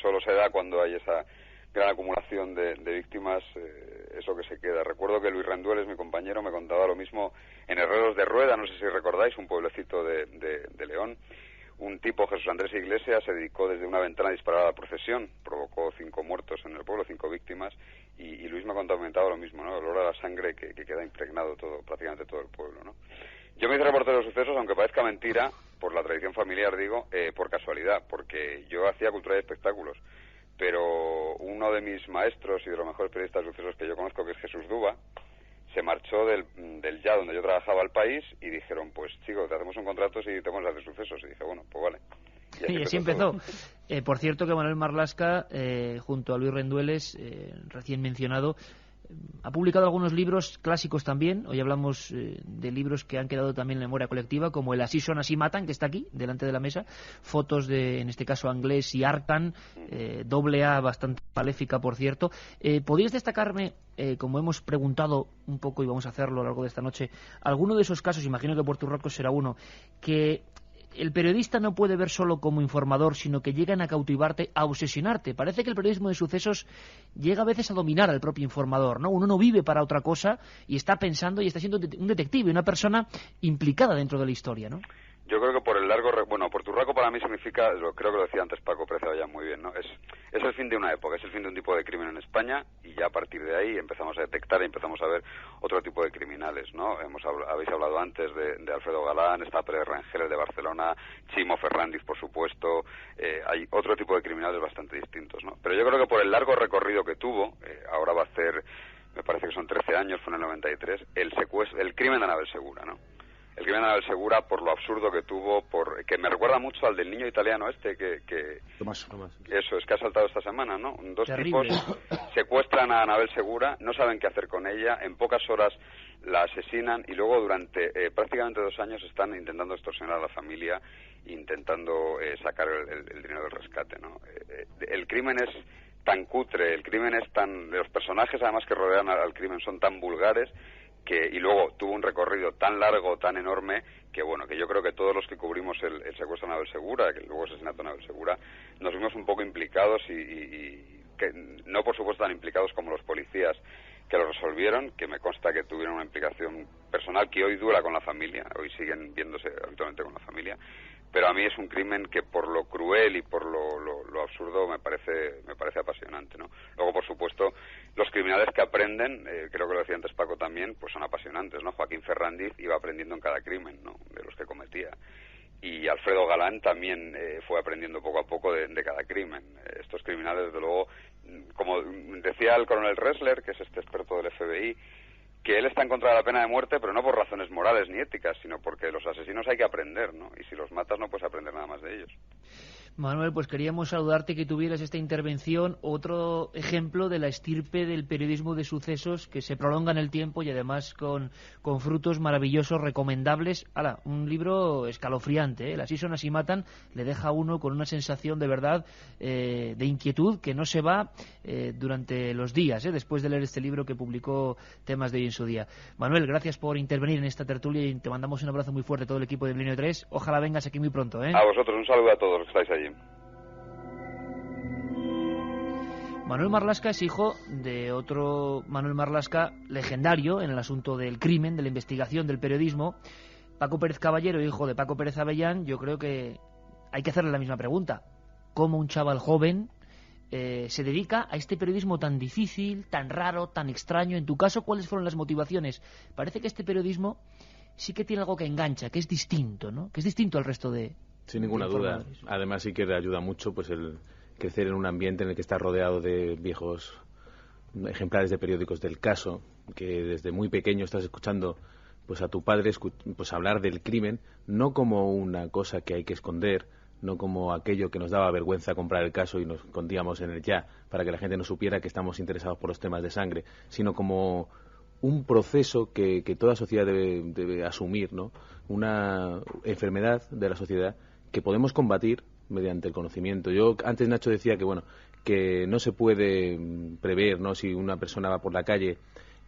solo se da cuando hay esa gran acumulación de víctimas, es lo que se queda. Recuerdo que Luis Rendueles, mi compañero, me contaba lo mismo en Herreros de Rueda, no sé si recordáis, un pueblecito de León. Un tipo, Jesús Andrés Iglesias, se dedicó desde una ventana a disparar a la procesión, provocó 5 muertos en el pueblo, 5 víctimas, y Luis me ha comentado lo mismo, ¿no? El olor a la sangre que queda impregnado prácticamente todo el pueblo, ¿no? Yo me hice reportero de sucesos, aunque parezca mentira, por la tradición familiar, digo, por casualidad, porque yo hacía cultura y espectáculos, pero uno de mis maestros y de los mejores periodistas de sucesos que yo conozco, que es Jesús Duba, se marchó del ya donde yo trabajaba al país y dijeron, pues chico, te hacemos un contrato si te pones a hacer sucesos. Y dije, bueno, pues vale. Y así empezó. Por cierto que Manuel Marlaska, junto a Luis Rendueles, recién mencionado, ha publicado algunos libros clásicos también. Hoy hablamos de libros que han quedado también en la memoria colectiva, como El Así son, así matan, que está aquí, delante de la mesa. Fotos de, en este caso, Anglés y Arcan, AA, bastante maléfica, por cierto. ¿Podrías destacarme, como hemos preguntado un poco y vamos a hacerlo a lo largo de esta noche, alguno de esos casos, imagino que Puerto Urraco será uno, que el periodista no puede ver solo como informador, sino que llegan a cautivarte, a obsesionarte? Parece que el periodismo de sucesos llega a veces a dominar al propio informador, ¿no? Uno no vive para otra cosa y está pensando y está siendo un detective, una persona implicada dentro de la historia, ¿no? Yo creo que por el largo... Bueno, Puerto Urraco para mí significa, creo que lo decía antes Paco Preciado ya muy bien, ¿no? Es el fin de una época, es el fin de un tipo de crimen en España y ya a partir de ahí empezamos a detectar y empezamos a ver otro tipo de criminales, ¿no? Habéis hablado antes de Alfredo Galán, está Pérez Rangel de Barcelona, Chimo Ferrandiz, por supuesto, hay otro tipo de criminales bastante distintos, ¿no? Pero yo creo que por el largo recorrido que tuvo, ahora va a hacer, me parece que son 13 años, fue en el 93, el crimen de Anabel Segura, ¿no? El crimen de Anabel Segura, por lo absurdo que tuvo, que me recuerda mucho al del niño italiano que Tomás. Eso es, que ha saltado esta semana, ¿no? 2 Terrible. tipos secuestran a Anabel Segura, no saben qué hacer con ella, en pocas horas la asesinan y luego durante prácticamente 2 años están intentando extorsionar a la familia, intentando sacar el dinero del rescate, ¿no? El crimen es tan cutre, el crimen es tan... Los personajes además que rodean al crimen son tan vulgares y luego tuvo un recorrido tan largo, tan enorme, que bueno, que yo creo que todos los que cubrimos el secuestro de Anabel Segura, que luego asesinato de Anabel Segura, nos vimos un poco implicados y que no por supuesto tan implicados como los policías que lo resolvieron, que me consta que tuvieron una implicación personal que hoy dura con la familia, hoy siguen viéndose habitualmente con la familia, pero a mí es un crimen que por lo cruel y por lo absurdo me parece apasionante, ¿no? Luego, por supuesto, los criminales que aprenden, creo que lo decía antes Paco también, pues son apasionantes, ¿no? Joaquín Ferrandiz iba aprendiendo en cada crimen, ¿no?, de los que cometía. Y Alfredo Galán también fue aprendiendo poco a poco de cada crimen. Estos criminales, desde luego, como decía el coronel Ressler, que es este experto del FBI, que él está en contra de la pena de muerte, pero no por razones morales ni éticas, sino porque los asesinos hay que aprender, ¿no? Y si los matas no puedes aprender nada más de ellos. Manuel, pues queríamos saludarte, que tuvieras esta intervención, otro ejemplo de la estirpe del periodismo de sucesos que se prolonga en el tiempo y además con frutos maravillosos, recomendables. ¡Hala! Un libro escalofriante, ¿eh? Las Así son, así matan, le deja a uno con una sensación de verdad, de inquietud que no se va durante los días, después de leer este libro que publicó Temas de hoy en su día. Manuel, gracias por intervenir en esta tertulia y te mandamos un abrazo muy fuerte a todo el equipo de Milenio 3. Ojalá vengas aquí muy pronto, ¿eh? A vosotros, un saludo a todos los que estáis allí. Manuel Marlaska es hijo de otro Manuel Marlaska legendario en el asunto del crimen, de la investigación, del periodismo. Paco Pérez Caballero, hijo de Paco Pérez Avellán. Yo creo que hay que hacerle la misma pregunta. ¿Cómo un chaval joven se dedica a este periodismo tan difícil, tan raro, tan extraño? En tu caso, ¿cuáles fueron las motivaciones? Parece que este periodismo sí que tiene algo que engancha, que es distinto, ¿no? Que es distinto al resto de... Sin ninguna duda. Además sí que le ayuda mucho pues el crecer en un ambiente en el que está rodeado de viejos ejemplares de periódicos del caso, que desde muy pequeño estás escuchando pues a tu padre pues hablar del crimen, no como una cosa que hay que esconder, no como aquello que nos daba vergüenza comprar el caso y nos escondíamos en el ya para que la gente no supiera que estamos interesados por los temas de sangre, sino como un proceso que toda sociedad debe asumir, ¿no? Una enfermedad de la sociedad que podemos combatir mediante el conocimiento. Yo antes, Nacho, decía que bueno, que no se puede prever, ¿no? Si una persona va por la calle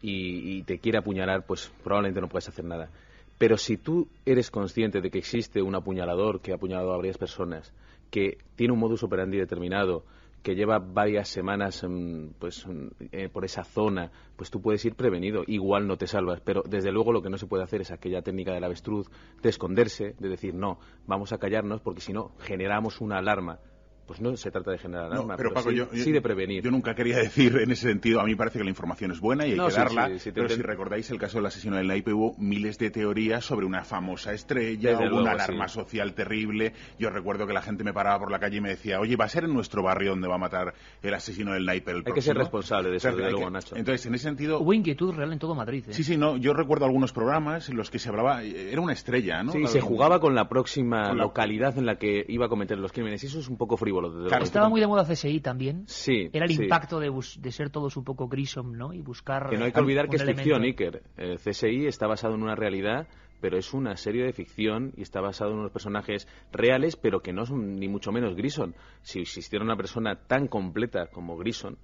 y te quiere apuñalar, pues probablemente no puedes hacer nada. Pero si tú eres consciente de que existe un apuñalador que ha apuñalado a varias personas, que tiene un modus operandi determinado, que lleva varias semanas por esa zona, pues tú puedes ir prevenido. Igual no te salvas, pero desde luego lo que no se puede hacer es aquella técnica del avestruz, de esconderse, de decir no, vamos a callarnos porque si no generamos una alarma. Pues no se trata de generar alarma, pero Paco, sí de prevenir. Yo nunca quería decir en ese sentido, a mí me parece que la información es buena y hay que darla, pero si recordáis el caso del asesino del naipe, hubo miles de teorías sobre una famosa estrella, hubo una alarma social terrible. Yo recuerdo que la gente me paraba por la calle y me decía, oye, va a ser en nuestro barrio donde va a matar el asesino del naipe el próximo. Hay que ser responsable de eso, desde luego, Nacho. Entonces, en ese sentido... Hubo inquietud real en todo Madrid, ¿eh? Sí, no, yo recuerdo algunos programas en los que se hablaba, era una estrella, ¿no? Sí, se jugaba con la próxima localidad en la que iba a cometer los crímenes, y eso es un poco frívolo, desde luego. Estaba muy de moda CSI también. Sí. Era el impacto de ser todos un poco Grissom, ¿no? Y buscar... Que no hay que olvidar que es ficción, Iker. CSI está basado en una realidad, pero es una serie de ficción y está basado en unos personajes reales, pero que no son ni mucho menos Grissom. Si existiera una persona tan completa como Grissom,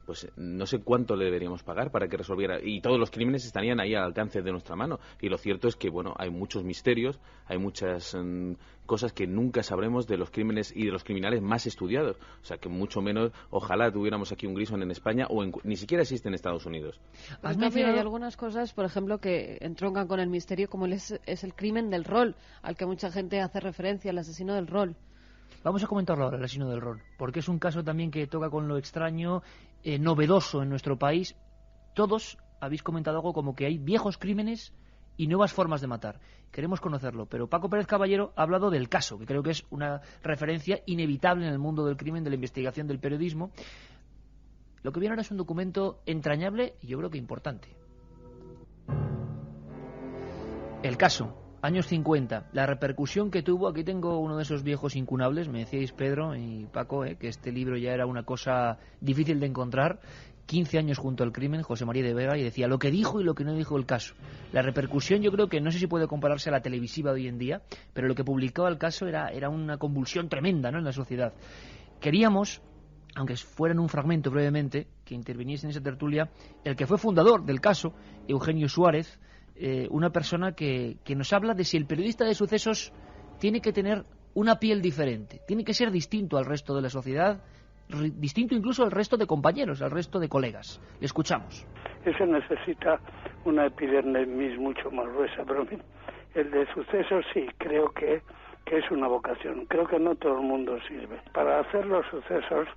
pues no sé cuánto le deberíamos pagar para que resolviera. Y todos los crímenes estarían ahí al alcance de nuestra mano. Y lo cierto es que, bueno, hay muchos misterios, hay muchas cosas que nunca sabremos de los crímenes y de los criminales más estudiados. O sea, que mucho menos, ojalá tuviéramos aquí un Grissom en España o ni siquiera existe en Estados Unidos. Pues también hay algunas cosas, por ejemplo, que entroncan con el misterio, como es el crimen del rol, al que mucha gente hace referencia, el asesino del rol. Vamos a comentarlo ahora, el asesino del rol, porque es un caso también que toca con lo extraño, novedoso en nuestro país. Todos habéis comentado algo como que hay viejos crímenes y nuevas formas de matar. Queremos conocerlo, pero Paco Pérez Caballero ha hablado del caso, que creo que es una referencia inevitable en el mundo del crimen, de la investigación, del periodismo. Lo que viene ahora es un documento entrañable y yo creo que importante. El caso, años 50, la repercusión que tuvo. Aquí tengo uno de esos viejos incunables, me decíais Pedro y Paco, que este libro ya era una cosa difícil de encontrar. 15 años junto al crimen, José María de Vega, y decía lo que dijo y lo que no dijo el caso. La repercusión, yo creo que no sé si puede compararse a la televisiva de hoy en día, pero lo que publicaba el caso era una convulsión tremenda, ¿no?, en la sociedad. Queríamos, aunque fuera en un fragmento brevemente, que interviniese en esa tertulia el que fue fundador del caso, Eugenio Suárez, una persona que nos habla de si el periodista de sucesos tiene que tener una piel diferente, tiene que ser distinto al resto de la sociedad, distinto incluso al resto de compañeros, al resto de colegas. Le escuchamos. Eso necesita una epidermis mucho más gruesa, pero el de sucesos sí, creo que es una vocación. Creo que no todo el mundo sirve. Para hacer los sucesos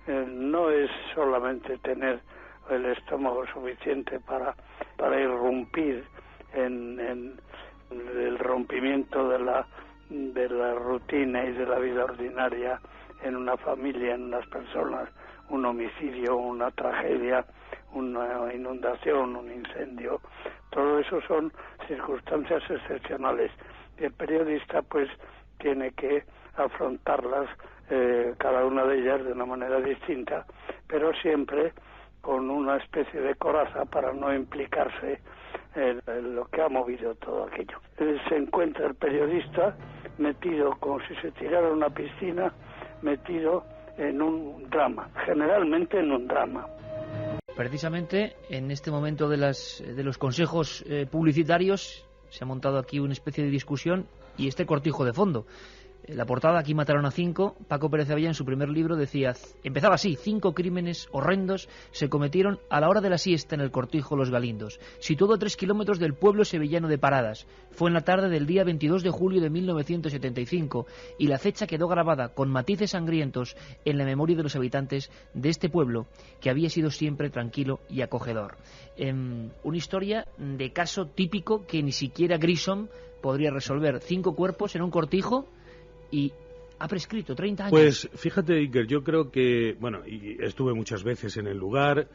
no es solamente tener el estómago suficiente para irrumpir en el rompimiento de la rutina y de la vida ordinaria en una familia, en unas personas, un homicidio, una tragedia, una inundación, un incendio. Todo eso son circunstancias excepcionales. El periodista pues tiene que afrontarlas, cada una de ellas de una manera distinta, pero siempre con una especie de coraza para no implicarse en lo que ha movido todo aquello. Se encuentra el periodista metido, como si se tirara a una piscina, metido en un drama, generalmente en un drama. Precisamente en este momento de los consejos publicitarios se ha montado aquí una especie de discusión y este cortijo de fondo. La portada, Aquí mataron a 5, Paco Pérez Avellán en su primer libro decía, empezaba así: 5 crímenes horrendos se cometieron a la hora de la siesta en el Cortijo Los Galindos, situado a 3 kilómetros del pueblo sevillano de Paradas. Fue en la tarde del día 22 de julio de 1975 y la fecha quedó grabada con matices sangrientos en la memoria de los habitantes de este pueblo, que había sido siempre tranquilo y acogedor. Una historia de caso típico que ni siquiera Grissom podría resolver. 5 cuerpos en un cortijo y ha prescrito 30 años. Pues fíjate, Iker, yo creo que, y estuve muchas veces en el lugar,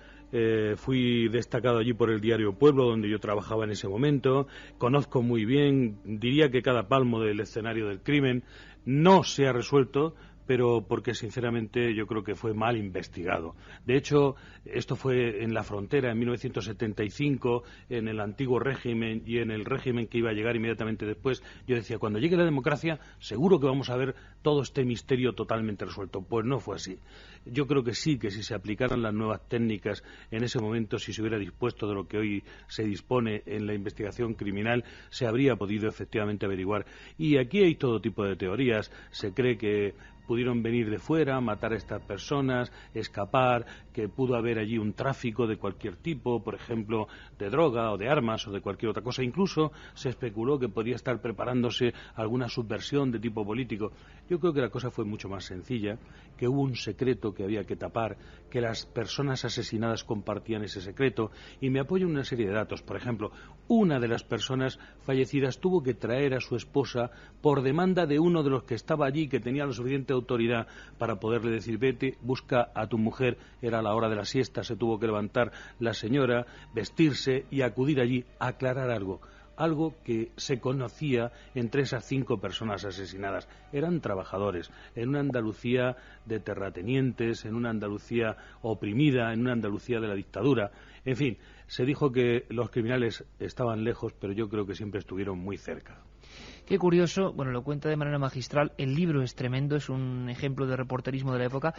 fui destacado allí por el diario Pueblo, donde yo trabajaba en ese momento, conozco muy bien, diría que cada palmo del escenario del crimen no se ha resuelto, pero porque sinceramente yo creo que fue mal investigado. De hecho, esto fue en la frontera en 1975, en el antiguo régimen y en el régimen que iba a llegar inmediatamente después. Yo decía, cuando llegue la democracia, seguro que vamos a ver todo este misterio totalmente resuelto. Pues no fue así. Yo creo que sí, que si se aplicaran las nuevas técnicas en ese momento, si se hubiera dispuesto de lo que hoy se dispone en la investigación criminal, se habría podido efectivamente averiguar. Y aquí hay todo tipo de teorías. Se cree que pudieron venir de fuera, matar a estas personas, escapar, que pudo haber allí un tráfico de cualquier tipo, por ejemplo, de droga o de armas o de cualquier otra cosa. Incluso se especuló que podía estar preparándose alguna subversión de tipo político. Yo creo que la cosa fue mucho más sencilla, que hubo un secreto que había que tapar, que las personas asesinadas compartían ese secreto, y me apoyo en una serie de datos. Por ejemplo, una de las personas fallecidas tuvo que traer a su esposa por demanda de uno de los que estaba allí, que tenía la suficiente autoridad para poderle decir, vete, busca a tu mujer. Era la hora de la siesta, se tuvo que levantar la señora, vestirse y acudir allí a aclarar algo que se conocía entre esas 5 personas asesinadas. Eran trabajadores en una Andalucía de terratenientes, en una Andalucía oprimida, en una Andalucía de la dictadura. En fin, se dijo que los criminales estaban lejos, pero yo creo que siempre estuvieron muy cerca. Qué curioso, lo cuenta de manera magistral, el libro es tremendo, es un ejemplo de reporterismo de la época.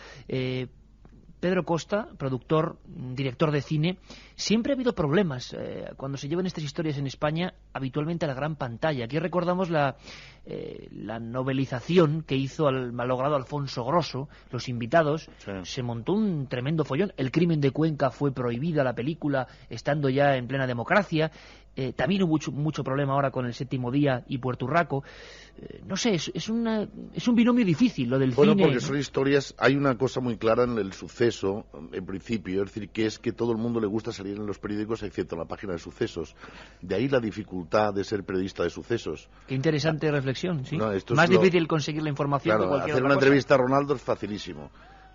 Pedro Costa, productor, director de cine, siempre ha habido problemas cuando se llevan estas historias en España, habitualmente a la gran pantalla. Aquí recordamos la novelización que hizo al malogrado Alfonso Grosso, Los Invitados. Sí. Se montó un tremendo follón. El crimen de Cuenca fue prohibida la película, estando ya en plena democracia. También hubo mucho problema ahora con El Séptimo Día y Puerto Urraco. No sé, es un binomio difícil lo del cine. Bueno, porque son historias. Hay una cosa muy clara en el suceso, en principio, es decir, que es que todo el mundo le gusta salir en los periódicos, excepto en la página de sucesos. De ahí la dificultad de ser periodista de sucesos. Qué interesante reflexión, sí. Más difícil conseguir la información que cualquier hacer otra una cosa. Entrevista a Ronaldo es facilísimo.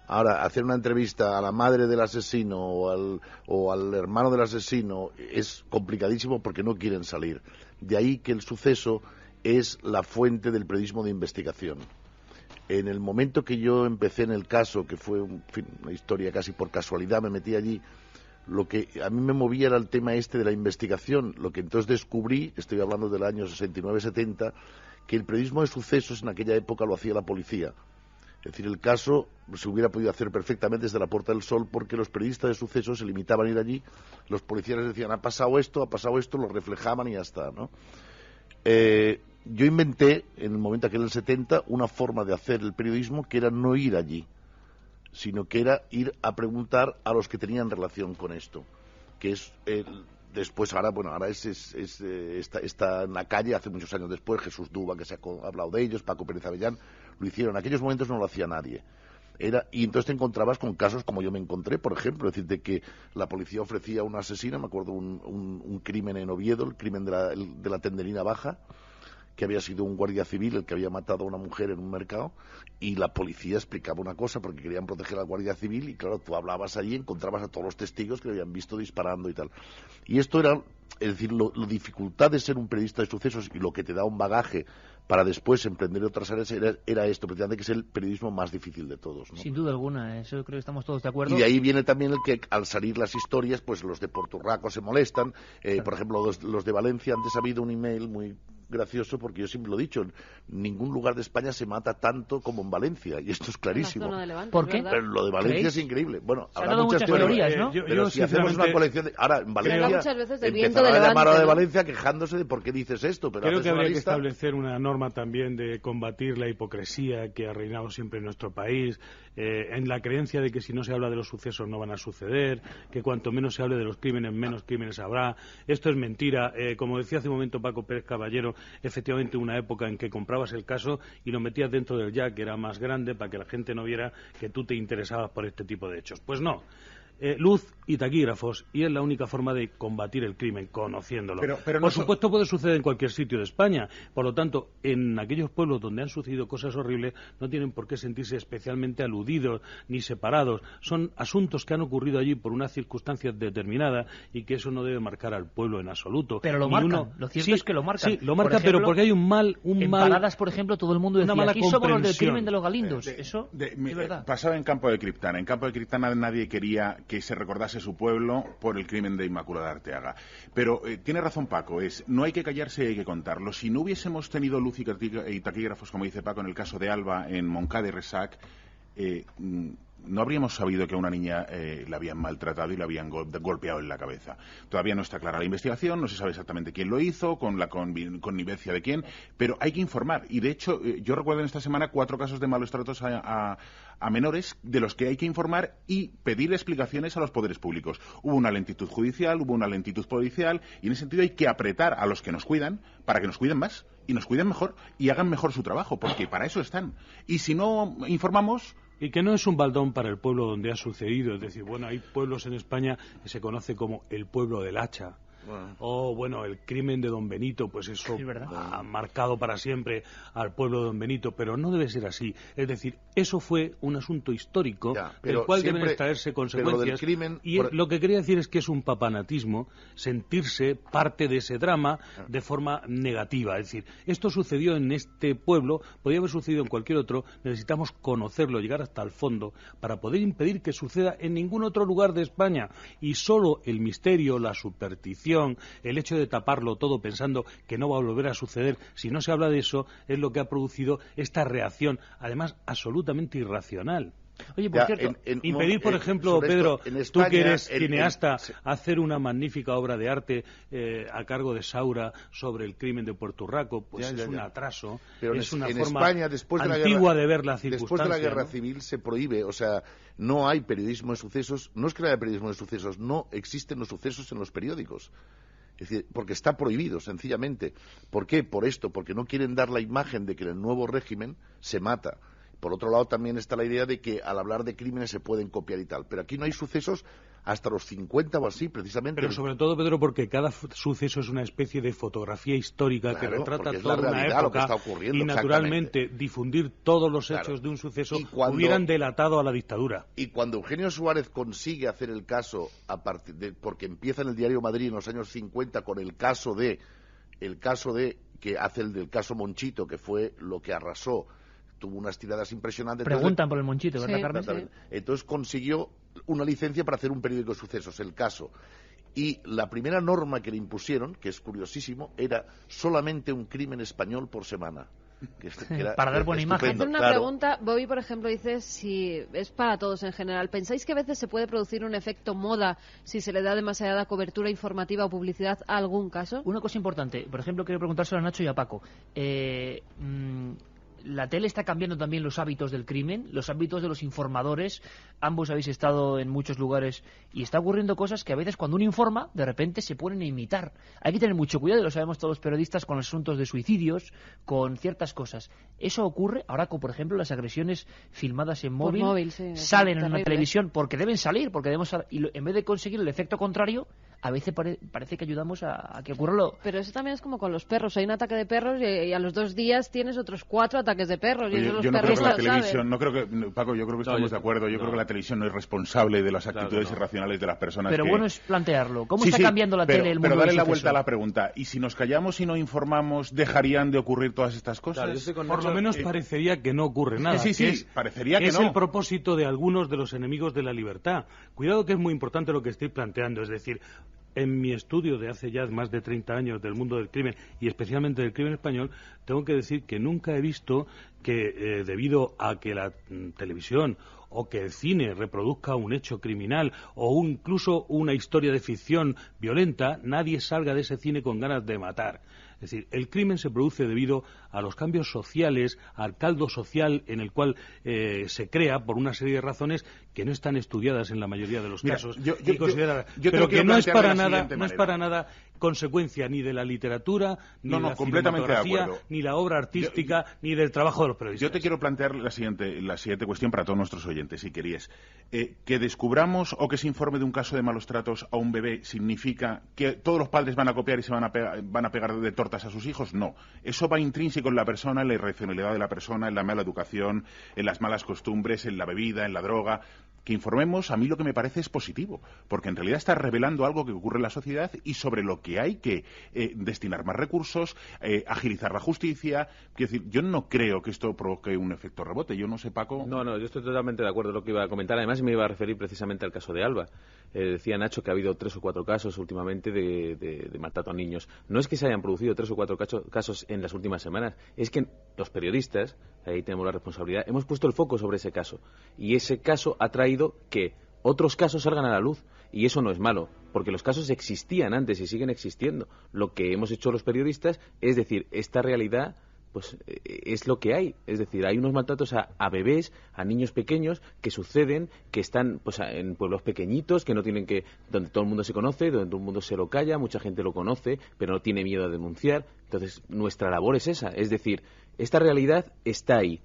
Ahora, hacer una entrevista a la madre del asesino o al hermano del asesino es complicadísimo porque no quieren salir. De ahí que el suceso es la fuente del periodismo de investigación. En el momento que yo empecé en el caso, que fue una historia casi por casualidad, me metí allí, lo que a mí me movía era el tema este de la investigación. Lo que entonces descubrí, estoy hablando del año 69-70, que el periodismo de sucesos en aquella época lo hacía la policía. Es decir, el caso se hubiera podido hacer perfectamente desde la Puerta del Sol porque los periodistas de sucesos se limitaban a ir allí, los policías les decían, ha pasado esto, lo reflejaban y ya está, ¿no? Yo inventé, en el momento aquel del 70, una forma de hacer el periodismo que era no ir allí, sino que era ir a preguntar a los que tenían relación con esto, que es... Después, ahora está en la calle, hace muchos años después, Jesús Duba, que se ha hablado de ellos, Paco Pérez Avellán, lo hicieron. En aquellos momentos no lo hacía nadie. Y entonces te encontrabas con casos como yo me encontré, por ejemplo, es decir, de que la policía ofrecía a un asesino, me acuerdo un crimen en Oviedo, el crimen de la Tenderina Baja, que había sido un guardia civil el que había matado a una mujer en un mercado, y la policía explicaba una cosa porque querían proteger al guardia civil, y claro, tú hablabas allí, encontrabas a todos los testigos que lo habían visto disparando y tal. Y esto era, es decir, la dificultad de ser un periodista de sucesos y lo que te da un bagaje para después emprender otras áreas era esto, precisamente, que es el periodismo más difícil de todos, ¿no? Sin duda alguna, eso creo que estamos todos de acuerdo. Y de ahí viene también el que al salir las historias, pues los de Porturraco se molestan. Claro. Por ejemplo, los de Valencia, antes ha habido un email muy gracioso, porque yo siempre lo he dicho, en ningún lugar de España se mata tanto como en Valencia, y esto es clarísimo. ¿Por qué? Pero lo de Valencia ¿creéis? Es increíble. Bueno, habrá muchas teorías, ¿no? Pero si hacemos una colección de... Ahora, en Valencia muchas veces de empezará a llamar a de Valencia quejándose de por qué dices esto. Pero creo que habría que establecer una norma también de combatir la hipocresía que ha reinado siempre en nuestro país, en la creencia de que si no se habla de los sucesos no van a suceder, que cuanto menos se hable de los crímenes, menos crímenes habrá. Esto es mentira. Como decía hace un momento Paco Pérez Caballero, efectivamente una época en que comprabas el caso y lo metías dentro del jack, que era más grande, para que la gente no viera que tú te interesabas por este tipo de hechos. Pues no. Luz y taquígrafos, y es la única forma de combatir el crimen, conociéndolo. Pero por supuesto puede suceder en cualquier sitio de España, por lo tanto, en aquellos pueblos donde han sucedido cosas horribles no tienen por qué sentirse especialmente aludidos ni separados. Son asuntos que han ocurrido allí por unas circunstancias determinadas y que eso no debe marcar al pueblo en absoluto. Pero lo marcan, lo cierto es que lo marcan. Sí, lo marca, pero porque hay un mal... En Paradas, por ejemplo, todo el mundo decía, aquí somos los del crimen de los Galindos. Eso es verdad. Pasaba en Campo de Criptana. En Campo de Criptana nadie quería que se recordase su pueblo por el crimen de Inmaculada Arteaga. Pero tiene razón Paco, no hay que callarse y hay que contarlo. Si no hubiésemos tenido luz y taquígrafos, como dice Paco, en el caso de Alba, en Moncada y Resac, no habríamos sabido que a una niña la habían maltratado y la habían golpeado en la cabeza. Todavía no está clara la investigación, no se sabe exactamente quién lo hizo, con la connivencia de quién, pero hay que informar. Y de hecho, yo recuerdo en esta semana 4 casos de malos tratos a menores de los que hay que informar y pedir explicaciones a los poderes públicos. Hubo una lentitud judicial, hubo una lentitud policial, y en ese sentido hay que apretar a los que nos cuidan para que nos cuiden más y nos cuiden mejor y hagan mejor su trabajo, porque para eso están. Y si no informamos... Y que no es un baldón para el pueblo donde ha sucedido. Es decir, bueno, hay pueblos en España que se conoce como el pueblo del hacha. Bueno. El crimen de Don Benito, pues eso ha marcado para siempre al pueblo de Don Benito, pero no debe ser así. Es decir, eso fue un asunto histórico del cual deben extraerse consecuencias. Lo que quería decir es que es un papanatismo sentirse parte de ese drama de forma negativa. Es decir, esto sucedió en este pueblo, podía haber sucedido en cualquier otro, necesitamos conocerlo, llegar hasta el fondo, para poder impedir que suceda en ningún otro lugar de España. Y solo el misterio, la superstición, el hecho de taparlo todo pensando que no va a volver a suceder si no se habla de eso, es lo que ha producido esta reacción, además absolutamente irracional. Oye, por cierto, impedir, por ejemplo, Pedro, tú que eres cineasta, hacer una magnífica obra de arte a cargo de Saura sobre el crimen de Porturraco, pues es un atraso, pero es una en forma España, después de antigua de ver la circunstancia. Después de la guerra civil se prohíbe, o sea, no hay periodismo de sucesos, no es que no haya periodismo de sucesos, no existen los sucesos en los periódicos. Es decir, porque está prohibido, sencillamente. ¿Por qué? Por esto, porque no quieren dar la imagen de que en el nuevo régimen se mata. Por otro lado, también está la idea de que al hablar de crímenes se pueden copiar y tal. Pero aquí no hay sucesos hasta los 50 o así, precisamente. Pero sobre todo, Pedro, porque cada suceso es una especie de fotografía histórica que retrata toda una época y, naturalmente, difundir todos los hechos de un suceso hubieran delatado a la dictadura. Y cuando Eugenio Suárez consigue hacer el caso, porque empieza en el diario Madrid en los años 50 con el caso de que hace el del caso Monchito, que fue lo que arrasó, tuvo unas tiradas impresionantes. Preguntan por el Monchito, ¿verdad, Carmen? Sí. Entonces consiguió una licencia para hacer un periódico de sucesos, El Caso. Y la primera norma que le impusieron, que es curiosísimo, era solamente un crimen español por semana. Para dar buena imagen. Hacer una pregunta, Bobby, por ejemplo, dice si es para todos en general. ¿Pensáis que a veces se puede producir un efecto moda si se le da demasiada cobertura informativa o publicidad a algún caso? Una cosa importante, por ejemplo, quiero preguntárselo a Nacho y a Paco. La tele está cambiando también los hábitos del crimen, los hábitos de los informadores. Ambos habéis estado en muchos lugares y está ocurriendo cosas que a veces cuando uno informa, de repente se ponen a imitar. Hay que tener mucho cuidado, y lo sabemos todos los periodistas, con los asuntos de suicidios, con ciertas cosas. Eso ocurre ahora con, por ejemplo, las agresiones filmadas en móvil sí, salen en una televisión porque deben salir, y en vez de conseguir el efecto contrario, a veces parece que ayudamos a que ocurra lo... Pero eso también es como con los perros. Hay un ataque de perros y a los 2 días tienes otros 4 ataques de perros. Y yo no creo que la televisión, Paco, yo creo que estamos de acuerdo. Yo creo que la televisión no es responsable de las actitudes irracionales de las personas. Pero bueno es plantearlo. ¿Cómo está cambiando la tele el mundo? Pero darle la vuelta a la pregunta. ¿Y si nos callamos y no informamos, dejarían de ocurrir todas estas cosas? Por lo menos parecería que no ocurre nada. Parecería que no. Es el propósito de algunos de los enemigos de la libertad. Cuidado que es muy importante lo que estoy planteando. Es decir, en mi estudio de hace ya más de 30 años del mundo del crimen y especialmente del crimen español, tengo que decir que nunca he visto que debido a que la televisión o que el cine reproduzca un hecho criminal o incluso una historia de ficción violenta, nadie salga de ese cine con ganas de matar. Es decir, el crimen se produce debido a los cambios sociales, al caldo social en el cual se crea por una serie de razones que no están estudiadas en la mayoría de los casos y consideradas, pero que no es para nada consecuencia ni de la literatura, ni de la cinematografía, ni la obra artística, ni del trabajo de los periodistas. Yo te quiero plantear la siguiente cuestión para todos nuestros oyentes, si querías. Que descubramos o que se informe de un caso de malos tratos a un bebé significa que todos los padres van a copiar y se van a pegar de tortas a sus hijos. No. Eso va intrínseco en la persona, en la irracionalidad de la persona, en la mala educación, en las malas costumbres, en la bebida, en la droga. Que informemos, a mí lo que me parece es positivo, porque en realidad está revelando algo que ocurre en la sociedad y sobre lo que hay que destinar más recursos, agilizar la justicia. Quiero decir, yo no creo que esto provoque un efecto rebote. Yo no sé, Paco. No, yo estoy totalmente de acuerdo con lo que iba a comentar. Además, me iba a referir precisamente al caso de Alba. Decía Nacho que ha habido 3 o 4 casos últimamente de maltrato a niños. No es que se hayan producido 3 o 4 casos en las últimas semanas, es que los periodistas, ahí tenemos la responsabilidad, hemos puesto el foco sobre ese caso. Y ese caso ha traído que otros casos salgan a la luz. Y eso no es malo, porque los casos existían antes y siguen existiendo. Lo que hemos hecho los periodistas es decir, esta realidad pues es lo que hay. Es decir, hay unos maltratos a bebés, a niños pequeños que suceden, que están pues en pueblos pequeñitos, que no tienen donde todo el mundo se conoce, donde todo el mundo se lo calla, mucha gente lo conoce, pero no tiene miedo a denunciar. Entonces, nuestra labor es esa. Es decir, esta realidad está ahí.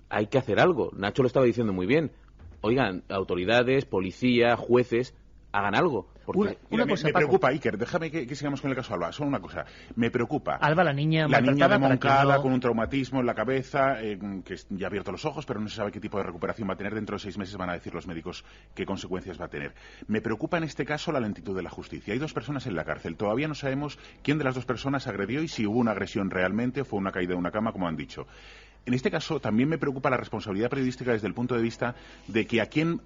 Hay que hacer algo. Nacho lo estaba diciendo muy bien. Oigan, autoridades, policía, jueces, hagan algo. Porque me preocupa, Iker, déjame que sigamos con el caso Alba. Solo una cosa, me preocupa. Alba, la niña de Moncada con un traumatismo en la cabeza, que ya ha abierto los ojos, pero no se sabe qué tipo de recuperación va a tener. Dentro de 6 meses van a decir los médicos qué consecuencias va a tener. Me preocupa en este caso la lentitud de la justicia. Hay 2 personas en la cárcel. Todavía no sabemos quién de las 2 personas agredió y si hubo una agresión realmente o fue una caída de una cama, como han dicho. En este caso también me preocupa la responsabilidad periodística desde el punto de vista de que a quien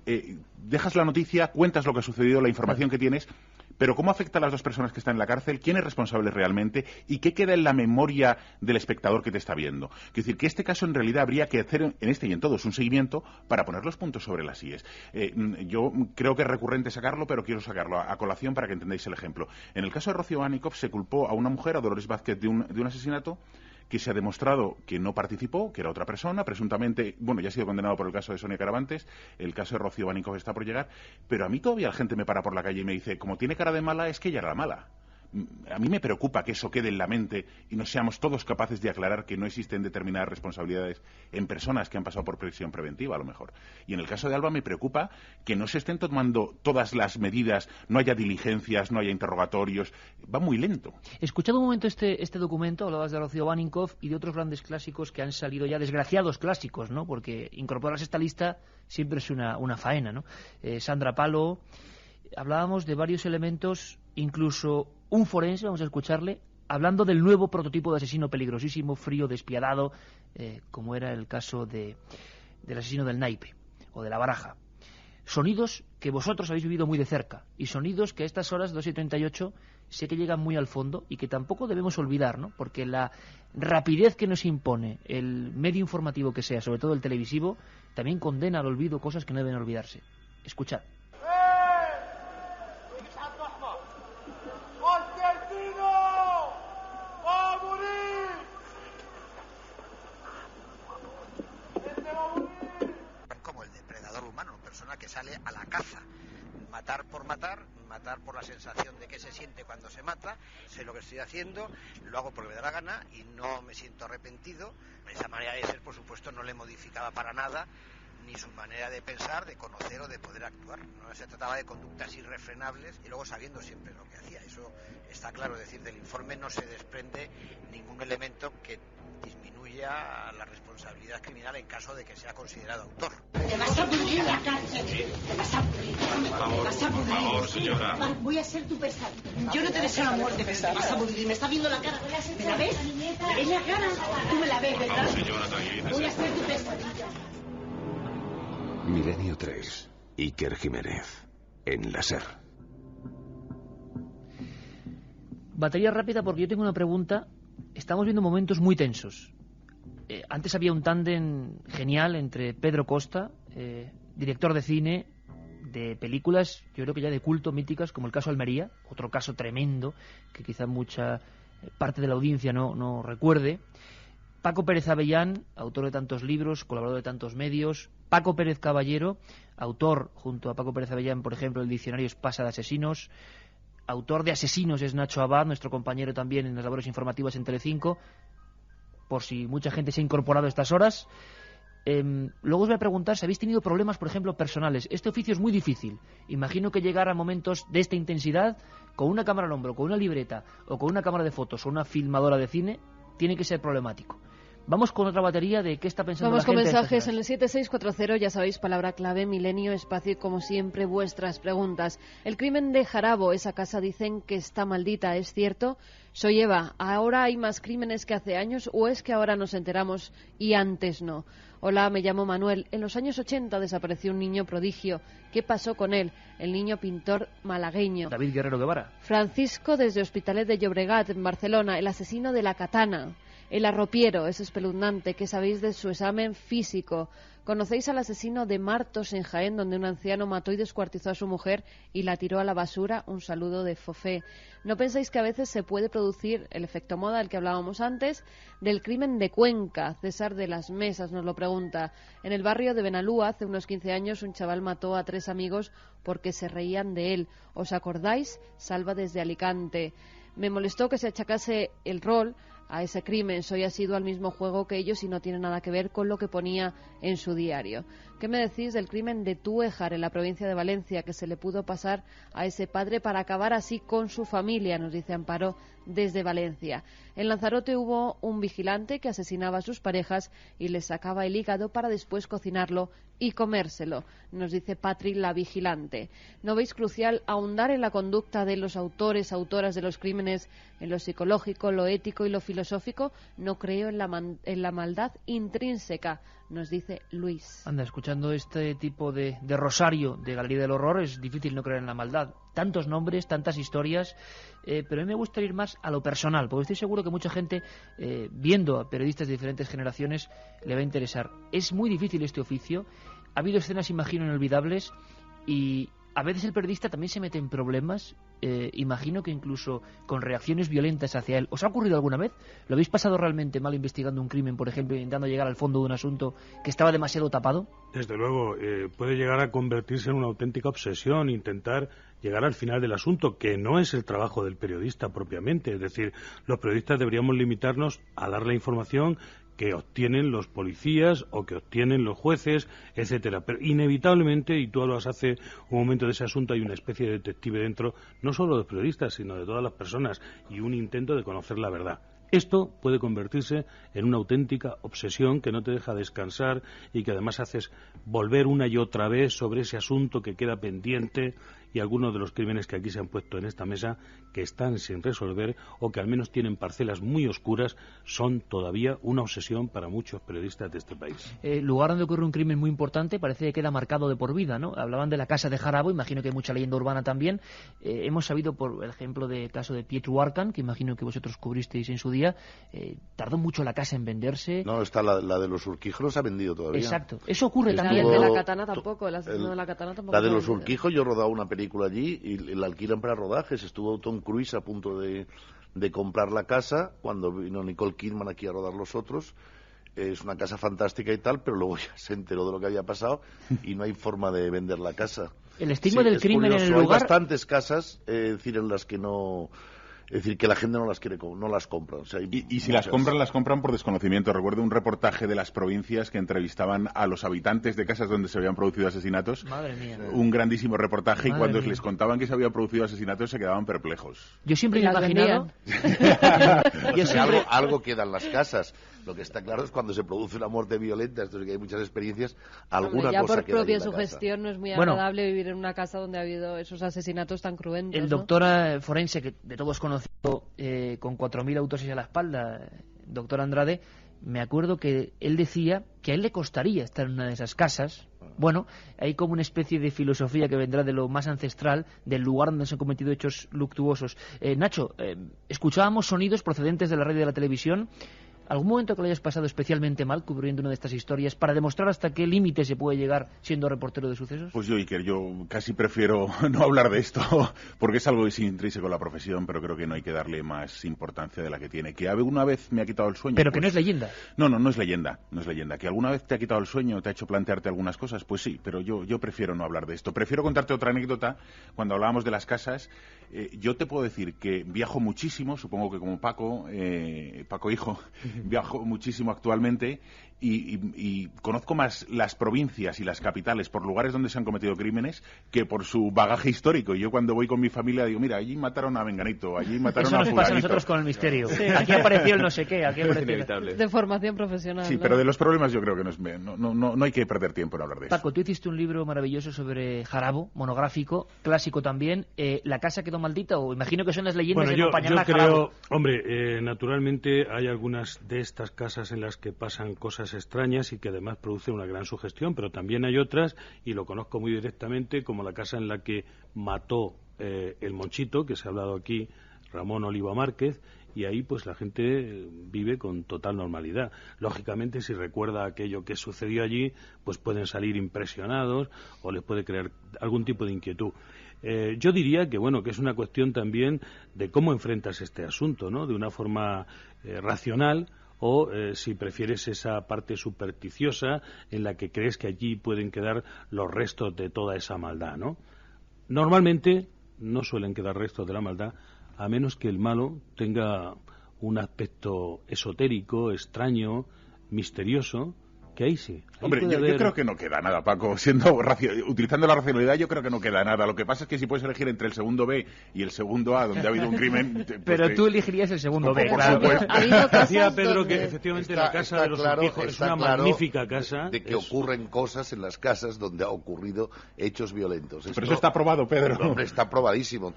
dejas la noticia, cuentas lo que ha sucedido, la información que tienes, pero cómo afecta a las 2 personas que están en la cárcel, quién es responsable realmente y qué queda en la memoria del espectador que te está viendo. Quiero decir que este caso en realidad habría que hacer en este y en todos un seguimiento para poner los puntos sobre las íes. Yo creo que es recurrente sacarlo, pero quiero sacarlo a colación para que entendáis el ejemplo. En el caso de Rocío Banikov se culpó a una mujer, a Dolores Vázquez, de un asesinato que se ha demostrado que no participó, que era otra persona, presuntamente, bueno, ya ha sido condenado por el caso de Sonia Caravantes, el caso de Rocío Banikov está por llegar, pero a mí todavía la gente me para por la calle y me dice, como tiene cara de mala, es que ella era la mala. A mí me preocupa que eso quede en la mente y no seamos todos capaces de aclarar que no existen determinadas responsabilidades en personas que han pasado por prisión preventiva, a lo mejor. Y en el caso de Alba me preocupa que no se estén tomando todas las medidas, no haya diligencias, no haya interrogatorios. Va muy lento. Escuchado un momento este documento, hablabas de Rocío Banikov y de otros grandes clásicos que han salido ya, desgraciados clásicos, ¿no? Porque incorporarse a esta lista siempre es una faena, ¿no? Sandra Palo, hablábamos de varios elementos, incluso un forense, vamos a escucharle, hablando del nuevo prototipo de asesino peligrosísimo, frío, despiadado, como era el caso del asesino del naipe o de la baraja. Sonidos que vosotros habéis vivido muy de cerca y sonidos que a estas horas, 2:38, sé que llegan muy al fondo y que tampoco debemos olvidar, ¿no? Porque la rapidez que nos impone el medio informativo que sea, sobre todo el televisivo, también condena al olvido cosas que no deben olvidarse. Escuchad. Que sale a la caza, matar por la sensación de que se siente cuando se mata. Sé lo que estoy haciendo, lo hago porque me da la gana y no me siento arrepentido. Esa manera de ser, por supuesto, no le modificaba para nada ni su manera de pensar, de conocer o de poder actuar. No se trataba de conductas irrefrenables y luego sabiendo siempre lo que hacía. Eso está claro, es decir, del informe no se desprende ningún elemento que disminuya la responsabilidad criminal en caso de que sea considerado autor. Te vas a pudrir en la cárcel. Sí. Te vas a pudrir. Por favor, señora. Voy a ser tu pesadilla. Yo no te deseo la muerte, pero te vas a pudrir. Me está viendo la cara. ¿Me la ves? ¿En la cara? Tú me la ves, ¿verdad? Vamos, señora, tranquila. Voy a ser tu pesadilla. Milenio 3. Iker Jiménez. En la SER. Batería rápida porque yo tengo una pregunta. Estamos viendo momentos muy tensos. Antes había un tándem genial entre Pedro Costa, director de cine, de películas, yo creo que ya de culto, míticas, como el caso Almería, otro caso tremendo, que quizá mucha parte de la audiencia no recuerde. Paco Pérez Avellán, autor de tantos libros, colaborador de tantos medios. Paco Pérez Caballero, autor, junto a Paco Pérez Avellán, por ejemplo, el diccionario Espasa de Asesinos. Autor de Asesinos es Nacho Abad, nuestro compañero también en las labores informativas en Telecinco, por si mucha gente se ha incorporado a estas horas. Luego os voy a preguntar si habéis tenido problemas, por ejemplo, personales. Este oficio es muy difícil. Imagino que llegar a momentos de esta intensidad, con una cámara al hombro, con una libreta, o con una cámara de fotos, o una filmadora de cine, tiene que ser problemático. Vamos con otra batería de qué está pensando la gente. Vamos con mensajes en el 7640, ya sabéis, palabra clave, Milenio, espacio y como siempre vuestras preguntas. El crimen de Jarabo, esa casa dicen que está maldita, ¿es cierto? Soy Eva, ¿ahora hay más crímenes que hace años o es que ahora nos enteramos y antes no? Hola, me llamo Manuel. En los años 80 desapareció un niño prodigio. ¿Qué pasó con él? El niño pintor malagueño. David Guerrero Guevara. Francisco desde Hospitalet de Llobregat, en Barcelona, el asesino de la katana. El arropiero, es espeluznante. ¿Qué sabéis de su examen físico? ¿Conocéis al asesino de Martos en Jaén, donde un anciano mató y descuartizó a su mujer y la tiró a la basura? Un saludo de Fofé. ¿No pensáis que a veces se puede producir el efecto moda del que hablábamos antes? Del crimen de Cuenca, César de las Mesas nos lo pregunta. En el barrio de Benalúa, hace unos 15 años, un chaval mató a 3 amigos porque se reían de él. ¿Os acordáis? Salva desde Alicante. Me molestó que se achacase el rol a ese crimen. Soy asiduo al mismo juego que ellos y no tiene nada que ver con lo que ponía en su diario. ¿Qué me decís del crimen de Túejar en la provincia de Valencia, que se le pudo pasar a ese padre para acabar así con su familia? Nos dice Amparo desde Valencia. En Lanzarote hubo un vigilante que asesinaba a sus parejas y les sacaba el hígado para después cocinarlo y comérselo, nos dice Patri, la vigilante. ¿No veis crucial ahondar en la conducta de los autores, autoras de los crímenes, en lo psicológico, lo ético y lo filosófico? No creo en la maldad intrínseca, nos dice Luis. Anda, escuchando este tipo de rosario de Galería del Horror, es difícil no creer en la maldad. Tantos nombres, tantas historias, pero a mí me gusta ir más a lo personal, porque estoy seguro que mucha gente, viendo a periodistas de diferentes generaciones, le va a interesar. Es muy difícil este oficio, ha habido escenas, imagino, inolvidables, y a veces el periodista también se mete en problemas, imagino que incluso con reacciones violentas hacia él. ¿Os ha ocurrido alguna vez? ¿Lo habéis pasado realmente mal investigando un crimen, por ejemplo, intentando llegar al fondo de un asunto que estaba demasiado tapado? Desde luego, puede llegar a convertirse en una auténtica obsesión, intentar llegar al final del asunto, que no es el trabajo del periodista propiamente. Es decir, los periodistas deberíamos limitarnos a dar la información que obtienen los policías o que obtienen los jueces, etcétera. Pero inevitablemente, y tú hablas hace un momento de ese asunto, hay una especie de detective dentro, no solo de los periodistas, sino de todas las personas, y un intento de conocer la verdad. Esto puede convertirse en una auténtica obsesión que no te deja descansar y que además haces volver una y otra vez sobre ese asunto que queda pendiente, y algunos de los crímenes que aquí se han puesto en esta mesa, que están sin resolver o que al menos tienen parcelas muy oscuras, son todavía una obsesión para muchos periodistas de este país. Lugar donde ocurre un crimen muy importante parece que queda marcado de por vida, ¿no? Hablaban de la casa de Jarabo, imagino que hay mucha leyenda urbana también. Hemos sabido, por el ejemplo del caso de Pietro Arcan, que imagino que vosotros cubristeis en su día, tardó mucho la casa en venderse. No, está la de los Urquijos se ha vendido todavía. Exacto, eso ocurre también. La de la katana tampoco, el asesino de la katana tampoco. La de los Urquijos, yo he rodado una película allí y la alquilan para rodajes. Estuvo Tom Cruise a punto de comprar la casa cuando vino Nicole Kidman aquí a rodar los otros. Es una casa fantástica y tal, pero luego ya se enteró de lo que había pasado y no hay forma de vender la casa. El estigma del crimen curioso. en el lugar. Hay bastantes casas, decir, en las que no Es decir, que la gente no las compra. O sea, y si las compran por desconocimiento. Recuerdo un reportaje de las provincias que entrevistaban a los habitantes de casas donde se habían producido asesinatos. Madre mía. Un grandísimo reportaje, y cuando mía. les contaban que se habían producido asesinatos se quedaban perplejos. Yo siempre me he imaginado... Algo queda en las casas. Lo que está claro es cuando se produce una muerte violenta, esto es que hay muchas experiencias, alguna ya cosa por queda propia ahí en la sugestión casa. no es muy Bueno, agradable vivir en una casa donde ha habido esos asesinatos tan cruentos. El doctor forense, que de todos conocido, con 4.000 autopsias a la espalda, doctor Andrade, me acuerdo que él decía que a él le costaría estar en una de esas casas. Bueno, hay como una especie de filosofía que vendrá de lo más ancestral, del lugar donde se han cometido hechos luctuosos. Nacho, escuchábamos sonidos procedentes de la radio y de la televisión. ¿Algún momento que lo hayas pasado especialmente mal cubriendo una de estas historias para demostrar hasta qué límite se puede llegar siendo reportero de sucesos? Pues yo, Iker, yo casi prefiero no hablar de esto porque es algo que es intrínseco a la profesión, pero creo que no hay que darle más importancia de la que tiene. Que una vez me ha quitado el sueño. Pero que pues, no es leyenda. No es leyenda, no es leyenda. Que alguna vez te ha quitado el sueño, te ha hecho plantearte algunas cosas, pues sí, pero yo prefiero no hablar de esto. Prefiero contarte otra anécdota. Cuando hablábamos de las casas, yo te puedo decir que viajo muchísimo, supongo que como Paco hijo, viajo muchísimo actualmente y conozco más las provincias y las capitales por lugares donde se han cometido crímenes que por su bagaje histórico. Y yo cuando voy con mi familia digo, mira, allí mataron a Menganito, allí mataron Eso a nos fulanito. pasa a nosotros con el misterio. Sí. Aquí apareció el no sé qué, aquí apareció... De formación profesional. Sí, ¿no? pero de los problemas yo creo que no hay que perder tiempo en hablar de eso. Paco, tú hiciste un libro maravilloso sobre Jarabo, monográfico, clásico también. ¿La casa quedó maldita? O imagino que son las leyendas que acompañan a Jarabo. Hombre, naturalmente hay algunas de estas casas en las que pasan cosas extrañas y que además producen una gran sugestión, pero también hay otras, y lo conozco muy directamente, como la casa en la que mató el Monchito, que se ha hablado aquí, Ramón Oliva Márquez, y ahí pues la gente vive con total normalidad. Lógicamente, si recuerda aquello que sucedió allí, pues pueden salir impresionados o les puede crear algún tipo de inquietud. Yo diría que que es una cuestión también de cómo enfrentas este asunto, ¿no? De una forma racional, o si prefieres esa parte supersticiosa en la que crees que allí pueden quedar los restos de toda esa maldad, ¿no? Normalmente no suelen quedar restos de la maldad, a menos que el malo tenga un aspecto esotérico, extraño, misterioso, que ahí sí. Hombre, yo creo que no queda nada, Paco. Utilizando la racionalidad, yo creo que no queda nada. Lo que pasa es que si puedes elegir entre el segundo B y el segundo A, donde ha habido un crimen... Pero tú elegirías el segundo B, por claro. supuesto. Decía Pedro que efectivamente la casa de los Urquijos es una magnífica casa. De que ocurren cosas en las casas donde ha ocurrido hechos violentos. Pero eso está probado, Pedro. Hombre, está probadísimo.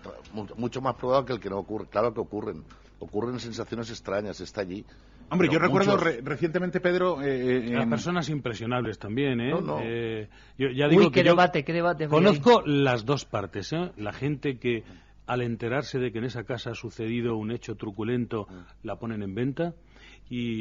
Mucho más probado que el que no ocurre. Claro que ocurren. Ocurren sensaciones extrañas, está allí. Hombre, Pero yo recuerdo muchos... recientemente, Pedro... Las personas impresionables también, ¿eh? No. Yo ya digo qué debate. Conozco las dos partes, ¿eh? La gente que al enterarse de que en esa casa ha sucedido un hecho truculento la ponen en venta,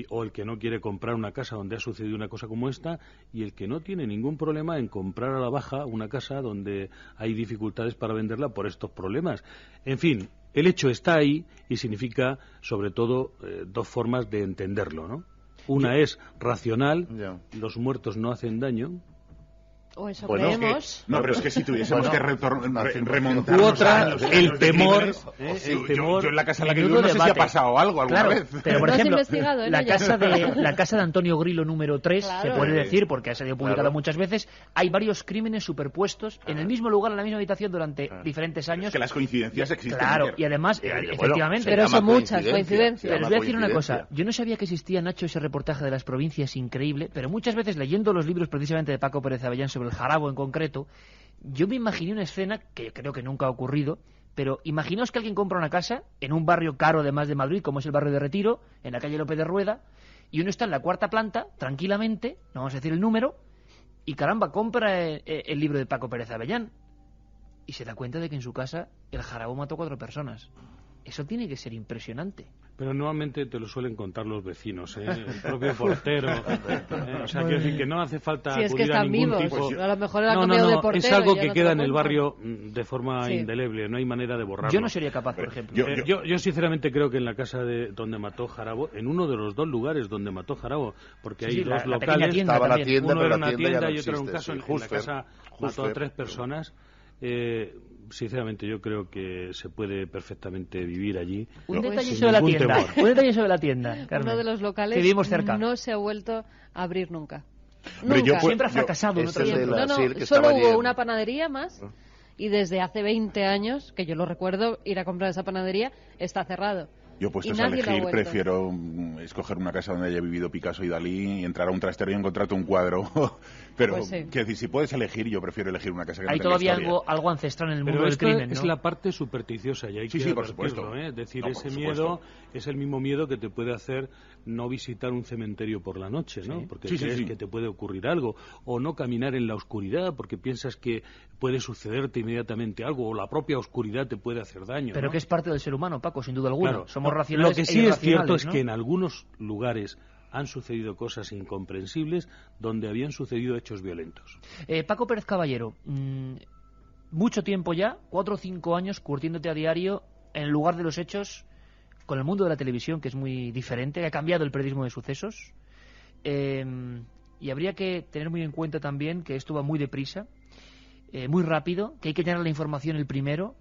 o el que no quiere comprar una casa donde ha sucedido una cosa como esta, y el que no tiene ningún problema en comprar a la baja una casa donde hay dificultades para venderla por estos problemas. En fin, el hecho está ahí y significa, sobre todo, dos formas de entenderlo, ¿no? Una es racional, los muertos no hacen daño. O eso creemos. Pero es que si tuviésemos que remontar u otra, años, el temor. Yo en la casa en la que vivo no sé si ha pasado algo alguna vez. Pero, por ¿No has ejemplo, investigado en la ella? casa de Antonio Grillo número 3, Claro. se puede decir, porque ha sido publicado muchas veces, hay varios crímenes superpuestos en el mismo lugar, en la misma habitación, durante diferentes años. Es que las coincidencias existen. Claro, Iker. y además, efectivamente... Pero son muchas coincidencias. Pero os voy a decir una cosa, yo no sabía que existía, Nacho, ese reportaje de las provincias increíble, pero muchas veces leyendo los libros precisamente de Paco Pérez Avellán sobre el Jarabo en concreto, yo me imaginé una escena que creo que nunca ha ocurrido, pero imaginaos que alguien compra una casa en un barrio caro de más de Madrid, como es el barrio de Retiro, en la calle López de Rueda, y uno está en la cuarta planta, tranquilamente, no vamos a decir el número, y caramba, compra el libro de Paco Pérez Avellán, y se da cuenta de que en su casa el Jarabo mató 4 personas. Eso tiene que ser impresionante. Pero normalmente te lo suelen contar los vecinos, ¿eh? El propio portero. O sea, quiero decir que no hace falta Si es que acudir a están ningún vivos, tipo... a lo mejor era cambiado de portero. Es algo y ya que no te queda lo en el cuentan. barrio de forma indeleble, no hay manera de borrarlo. Yo no sería capaz, por ejemplo. Yo sinceramente creo que en la casa donde mató Jarabo, en uno de los dos lugares donde mató Jarabo, porque hay dos locales, estaba la tienda, uno pero era la una tienda ya tienda no y otro era un existe, caso sí, en la casa mató a 3 personas. Sinceramente, yo creo que se puede perfectamente vivir allí. Un detalle sin sobre la ningún tienda. temor. Un detalle sobre la tienda, Carmen. Uno de los locales que vivimos cerca. no se ha vuelto a abrir nunca. Hombre, Nunca. Siempre ha fracasado. en otro el de sitio. la No, SIR que solo estaba hubo allí. una panadería más y desde hace 20 años, que yo lo recuerdo, ir a comprar esa panadería, está cerrado. Yo puestos Y a nadie lo ha elegir, vuelto. prefiero escoger una casa donde haya vivido Picasso y Dalí y entrar a un trastero y encontrarte un cuadro. Pero, Pues sí. quiero decir, si puedes elegir, yo prefiero elegir una casa que Hay no tenga todavía historia. algo ancestral en el mundo Pero del esta crimen, ¿no? es la parte supersticiosa y hay Sí, que sí, por advertirlo, supuesto. ¿eh? Es decir, No, por ese supuesto. miedo es el mismo miedo que te puede hacer no visitar un cementerio por la noche, ¿no? Sí. Porque Sí, sí, crees sí. que te puede ocurrir algo, o no caminar en la oscuridad porque piensas que puede sucederte inmediatamente algo, o la propia oscuridad te puede hacer daño. Pero ¿no? que es parte del ser humano, Paco, sin duda alguna. Claro. Somos No, racionales. Lo que e sí es cierto irracionales, es ¿no? que en algunos lugares han sucedido cosas incomprensibles donde habían sucedido hechos violentos. Paco Pérez Caballero, mucho tiempo ya, 4 o 5 años curtiéndote a diario en el lugar de los hechos con el mundo de la televisión, que es muy diferente, que ha cambiado el periodismo de sucesos. Y habría que tener muy en cuenta también que esto va muy deprisa, muy rápido, que hay que tener la información el primero,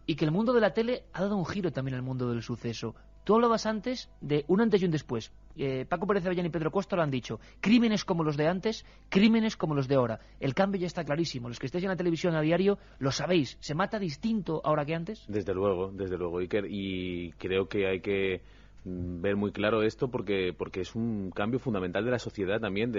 y que el mundo de la tele ha dado un giro también al mundo del suceso. Tú hablabas antes de un antes y un después. Paco Pérez Avellán y Pedro Costa lo han dicho. Crímenes como los de antes, crímenes como los de ahora. El cambio ya está clarísimo. Los que estáis en la televisión a diario lo sabéis. ¿Se mata distinto ahora que antes? Desde luego, Iker, y creo que hay que ver muy claro esto porque es un cambio fundamental de la sociedad también,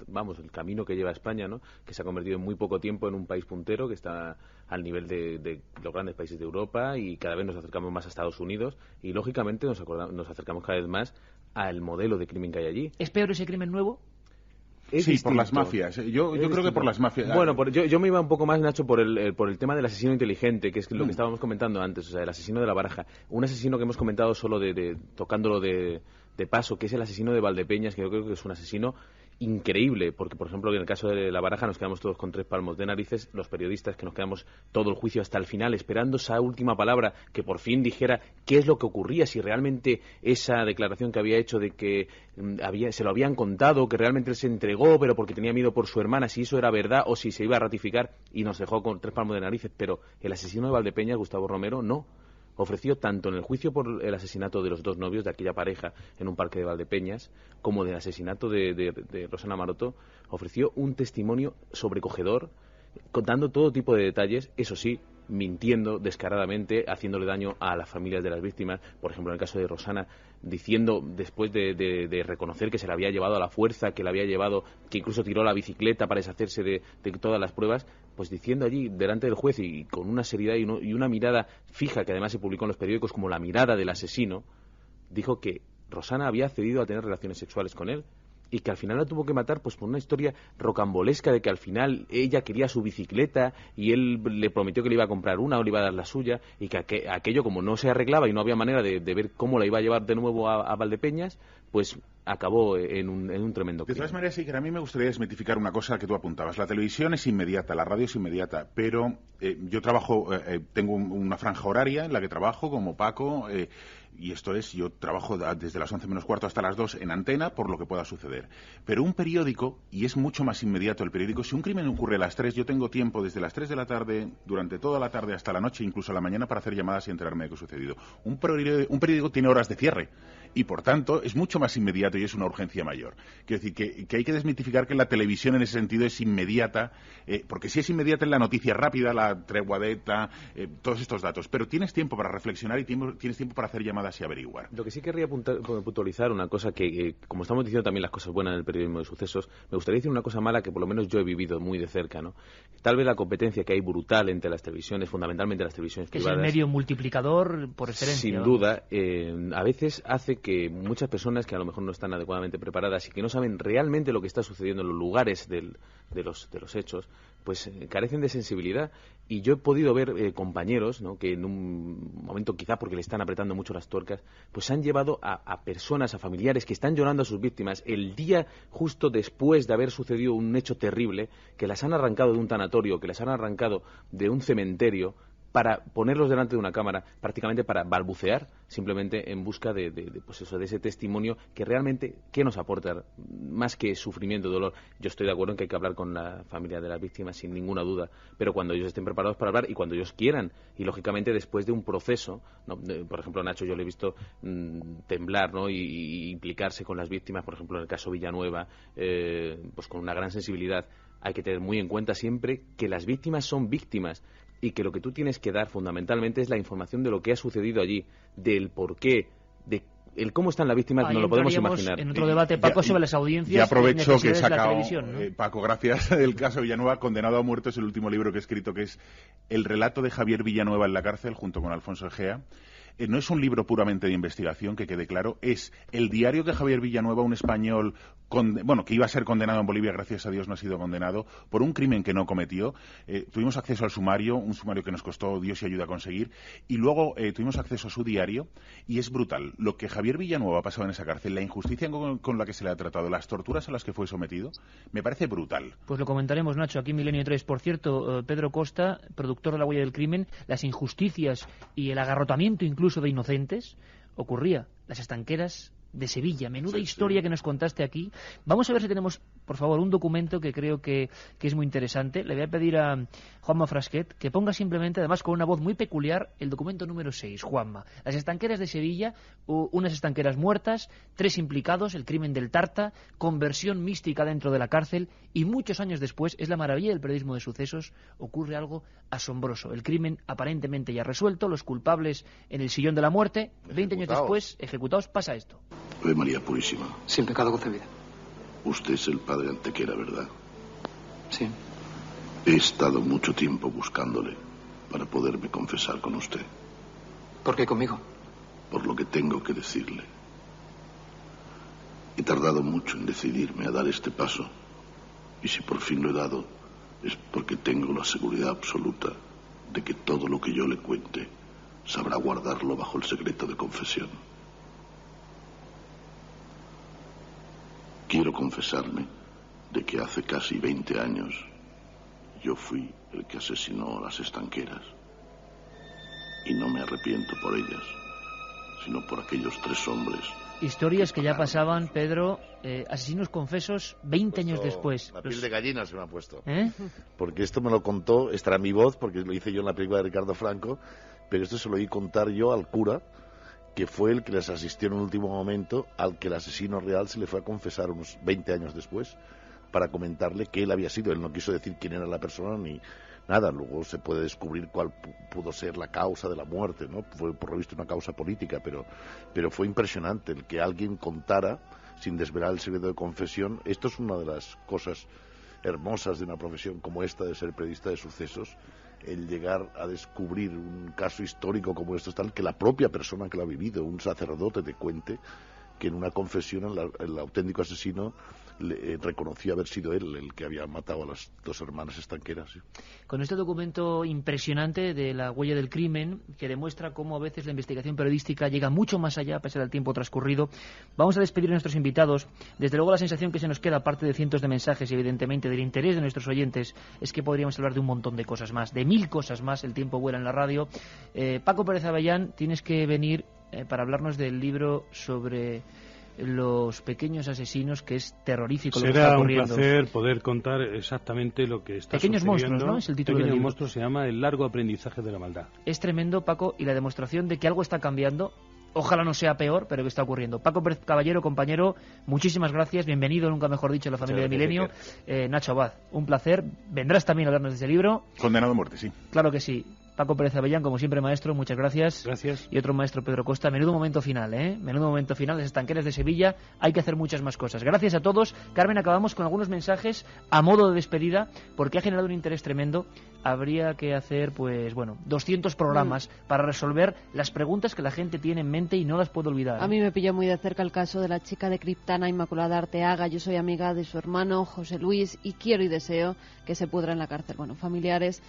vamos, el camino que lleva España, ¿no? Que se ha convertido en muy poco tiempo en un país puntero que está al nivel de los grandes países de Europa, y cada vez nos acercamos más a Estados Unidos y lógicamente nos acercamos cada vez más al modelo de crimen que hay allí. ¿Es peor ese crimen nuevo? Es Sí, distinto. por las mafias. Yo creo que por las mafias. Bueno, yo me iba un poco más, Nacho, por el tema del asesino inteligente, que es lo que estábamos comentando antes, o sea, el asesino de la Baraja. Un asesino que hemos comentado solo tocándolo de paso, que es el asesino de Valdepeñas, que yo creo que es un asesino increíble, porque por ejemplo en el caso de la Baraja nos quedamos todos con 3 palmos de narices, los periodistas que nos quedamos todo el juicio hasta el final esperando esa última palabra que por fin dijera qué es lo que ocurría, si realmente esa declaración que había hecho de que se lo habían contado, que realmente él se entregó pero porque tenía miedo por su hermana, si eso era verdad o si se iba a ratificar, y nos dejó con 3 palmos de narices. Pero el asesino de Valdepeñas, Gustavo Romero, no. Ofreció tanto en el juicio por el asesinato de los 2 novios de aquella pareja en un parque de Valdepeñas, como del asesinato de Rosana Maroto, ofreció un testimonio sobrecogedor, contando todo tipo de detalles, eso sí, mintiendo descaradamente, haciéndole daño a las familias de las víctimas. Por ejemplo, en el caso de Rosana, diciendo, después de reconocer que se la había llevado a la fuerza, que la había llevado, que incluso tiró la bicicleta para deshacerse de todas las pruebas, pues diciendo allí delante del juez y con una seriedad y una mirada fija, que además se publicó en los periódicos como la mirada del asesino, dijo que Rosana había accedido a tener relaciones sexuales con él y que al final la tuvo que matar pues por una historia rocambolesca de que al final ella quería su bicicleta y él le prometió que le iba a comprar una o le iba a dar la suya, y que aquello, como no se arreglaba y no había manera de ver cómo la iba a llevar de nuevo a Valdepeñas, pues acabó en un tremendo De crimen. todas maneras, Iker, a mí me gustaría desmitificar una cosa que tú apuntabas. La televisión es inmediata, la radio es inmediata, pero yo trabajo, tengo una franja horaria en la que trabajo como Paco, y esto es, yo trabajo desde las 11 menos cuarto hasta las 2 en antena por lo que pueda suceder. Pero un periódico, y es mucho más inmediato el periódico, si un crimen ocurre a las 3, yo tengo tiempo desde las 3 de la tarde, durante toda la tarde hasta la noche, incluso a la mañana, para hacer llamadas y enterarme de qué ha sucedido. Un periódico tiene horas de cierre y, por tanto, es mucho más inmediato y es una urgencia mayor. Quiero decir que hay que desmitificar que la televisión en ese sentido es inmediata, porque sí es inmediata en la noticia rápida, la tregua de ETA, todos estos datos, pero tienes tiempo para reflexionar y tienes tiempo para hacer llamadas y averiguar. Lo que sí querría puntualizar una cosa que, como estamos diciendo también las cosas buenas del periodismo de sucesos, me gustaría decir una cosa mala que por lo menos yo he vivido muy de cerca, ¿no? Tal vez la competencia que hay brutal entre las televisiones, fundamentalmente las televisiones Que es privadas, el medio multiplicador por excelencia. sin duda, a veces hace que muchas personas que a lo mejor no están adecuadamente preparadas y que no saben realmente lo que está sucediendo en los lugares de los hechos, pues carecen de sensibilidad. Y yo he podido ver compañeros, ¿no?, que en un momento, quizá porque le están apretando mucho las tuercas, pues han llevado a personas, a familiares que están llorando a sus víctimas el día justo después de haber sucedido un hecho terrible, que las han arrancado de un tanatorio, que las han arrancado de un cementerio, para ponerlos delante de una cámara, prácticamente para balbucear, simplemente en busca de ese testimonio que realmente, ¿qué nos aporta? Más que sufrimiento, dolor. Yo estoy de acuerdo en que hay que hablar con la familia de las víctimas, sin ninguna duda, pero cuando ellos estén preparados para hablar y cuando ellos quieran, y lógicamente después de un proceso, ¿no? Por ejemplo, a Nacho yo le he visto temblar, ¿no? y implicarse con las víctimas, por ejemplo, en el caso Villanueva, pues con una gran sensibilidad. Hay que tener muy en cuenta siempre que las víctimas son víctimas y que lo que tú tienes que dar fundamentalmente es la información de lo que ha sucedido allí, del porqué, de el cómo están las víctimas, no lo podemos imaginar. En otro debate, Paco, sobre las audiencias. Y aprovecho que he de la sacado, televisión, ¿no? Paco, gracias, el caso Villanueva, Condenado a muerte, es el último libro que he escrito, que es el relato de Javier Villanueva en la cárcel, junto con Alfonso Egea. No es un libro puramente de investigación, que quede claro, es el diario de Javier Villanueva, un español que iba a ser condenado en Bolivia, gracias a Dios no ha sido condenado, por un crimen que no cometió. Tuvimos acceso al sumario, un sumario que nos costó Dios y ayuda a conseguir, y luego tuvimos acceso a su diario, y es brutal. Lo que Javier Villanueva ha pasado en esa cárcel, la injusticia con la que se le ha tratado, las torturas a las que fue sometido, me parece brutal. Pues lo comentaremos, Nacho, aquí en Milenio 3. Por cierto, Pedro Costa, productor de La huella del crimen, las injusticias y el agarrotamiento incluso de inocentes, ocurría. Las estanqueras de Sevilla. Menuda historia que nos contaste aquí. Vamos a ver si tenemos, por favor, un documento que creo que es muy interesante. Le voy a pedir a Juanma Frasquet que ponga simplemente, además con una voz muy peculiar, el documento número 6. Juanma. Las estanqueras de Sevilla, unas estanqueras muertas, 3 implicados, el crimen del Tarta, conversión mística dentro de la cárcel, y muchos años después, es la maravilla del periodismo de sucesos, ocurre algo asombroso. El crimen aparentemente ya resuelto, los culpables en el sillón de la muerte, 20 años después, ejecutados, pasa esto. Ave María Purísima. Sin pecado concebida. Usted es el padre Antequera, ¿verdad? Sí. He estado mucho tiempo buscándole para poderme confesar con usted. ¿Por qué conmigo? Por lo que tengo que decirle. He tardado mucho en decidirme a dar este paso, y si por fin lo he dado, es porque tengo la seguridad absoluta de que todo lo que yo le cuente sabrá guardarlo bajo el secreto de confesión. Quiero confesarme de que hace casi 20 años yo fui el que asesinó a las estanqueras. Y no me arrepiento por ellas, sino por aquellos 3 hombres. Historias que ya pasaban, Pedro, asesinos confesos 20 años después. La piel de gallina se me ha puesto. ¿Eh? Porque esto me lo contó, esta era mi voz, porque lo hice yo en la película de Ricardo Franco, pero esto se lo oí contar yo al cura, que fue el que les asistió en un último momento, al que el asesino real se le fue a confesar unos 20 años después, para comentarle que él había sido. Él no quiso decir quién era la persona ni nada. Luego se puede descubrir cuál pudo ser la causa de la muerte, ¿no? Fue por lo visto una causa política, pero fue impresionante el que alguien contara, sin desvelar el secreto de confesión. Esto es una de las cosas hermosas de una profesión como esta, de ser periodista de sucesos, el llegar a descubrir un caso histórico como esto, tal que la propia persona que lo ha vivido, un sacerdote, te cuente que en una confesión el auténtico asesino reconoció haber sido él el que había matado a las 2 hermanas estanqueras. ¿Sí? Con este documento impresionante de La huella del crimen, que demuestra cómo a veces la investigación periodística llega mucho más allá a pesar del tiempo transcurrido, vamos a despedir a nuestros invitados. Desde luego la sensación que se nos queda, aparte de cientos de mensajes y evidentemente del interés de nuestros oyentes, es que podríamos hablar de un montón de cosas más, de 1000 cosas más. El tiempo vuela en la radio. Paco Pérez Avellán, tienes que venir para hablarnos del libro sobre los pequeños asesinos, que es terrorífico lo que está ocurriendo. Será un placer poder contar exactamente lo que está Pequeños sucediendo. monstruos, ¿no? Es el título del Pequeños libro. monstruos, se llama El largo aprendizaje de la maldad. Es tremendo, Paco, y la demostración de que algo está cambiando. Ojalá no sea peor, pero que está ocurriendo. Paco Pérez Caballero, compañero, muchísimas gracias. Bienvenido, nunca mejor dicho, a la familia de Milenio. Nacho Abad, un placer. Vendrás también a hablarnos de ese libro. Condenado a muerte, sí. Claro que sí. Paco Pérez Avellán, como siempre, maestro, muchas gracias. Gracias. Y otro maestro, Pedro Costa. Menudo momento final, ¿eh? Menudo momento final. Las estanqueras de Sevilla. Hay que hacer muchas más cosas. Gracias a todos. Carmen, acabamos con algunos mensajes a modo de despedida, porque ha generado un interés tremendo. Habría que hacer, 200 programas para resolver las preguntas que la gente tiene en mente y no las puedo olvidar. A mí me pilló muy de cerca el caso de la chica de Criptana, Inmaculada Arteaga. Yo soy amiga de su hermano, José Luis, y quiero y deseo que se pudra en la cárcel. Bueno, familiares,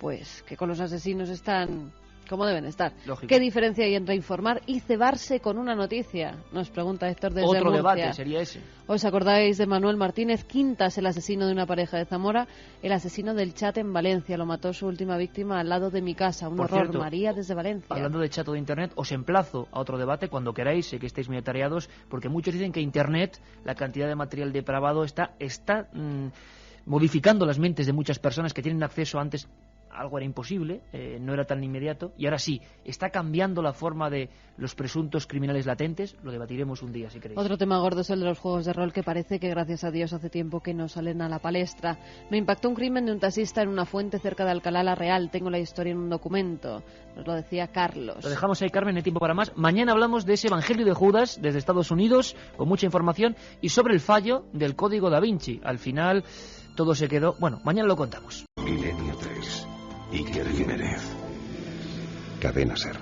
pues que con los asesinos están como deben estar. Lógico. ¿Qué diferencia hay entre informar y cebarse con una noticia? Nos pregunta Héctor desde Otro Murcia. debate sería ese. ¿Os acordáis de Manuel Martínez Quintas, el asesino de una pareja de Zamora? El asesino del chat en Valencia. Lo mató su última víctima al lado de mi casa. Un Por horror. cierto, María desde Valencia. Hablando de chat o de Internet, os emplazo a otro debate cuando queráis, sé que estáis muy atareados, porque muchos dicen que Internet, la cantidad de material depravado, está modificando las mentes de muchas personas que tienen acceso antes. Algo era imposible, no era tan inmediato, y ahora sí, está cambiando la forma de los presuntos criminales latentes. Lo debatiremos un día, si queréis. Otro tema gordo es el de los juegos de rol, que parece que, gracias a Dios, hace tiempo que no salen a la palestra. Me impactó un crimen de un taxista en una fuente cerca de Alcalá la Real. Tengo la historia en un documento. Nos lo decía Carlos. Lo dejamos ahí, Carmen, no hay tiempo para más. Mañana hablamos de ese Evangelio de Judas desde Estados Unidos, con mucha información, y sobre el fallo del Código Da Vinci. Al final, todo se quedó... Bueno, mañana lo contamos. Milenio 3. Iker Jiménez. Cadena Ser.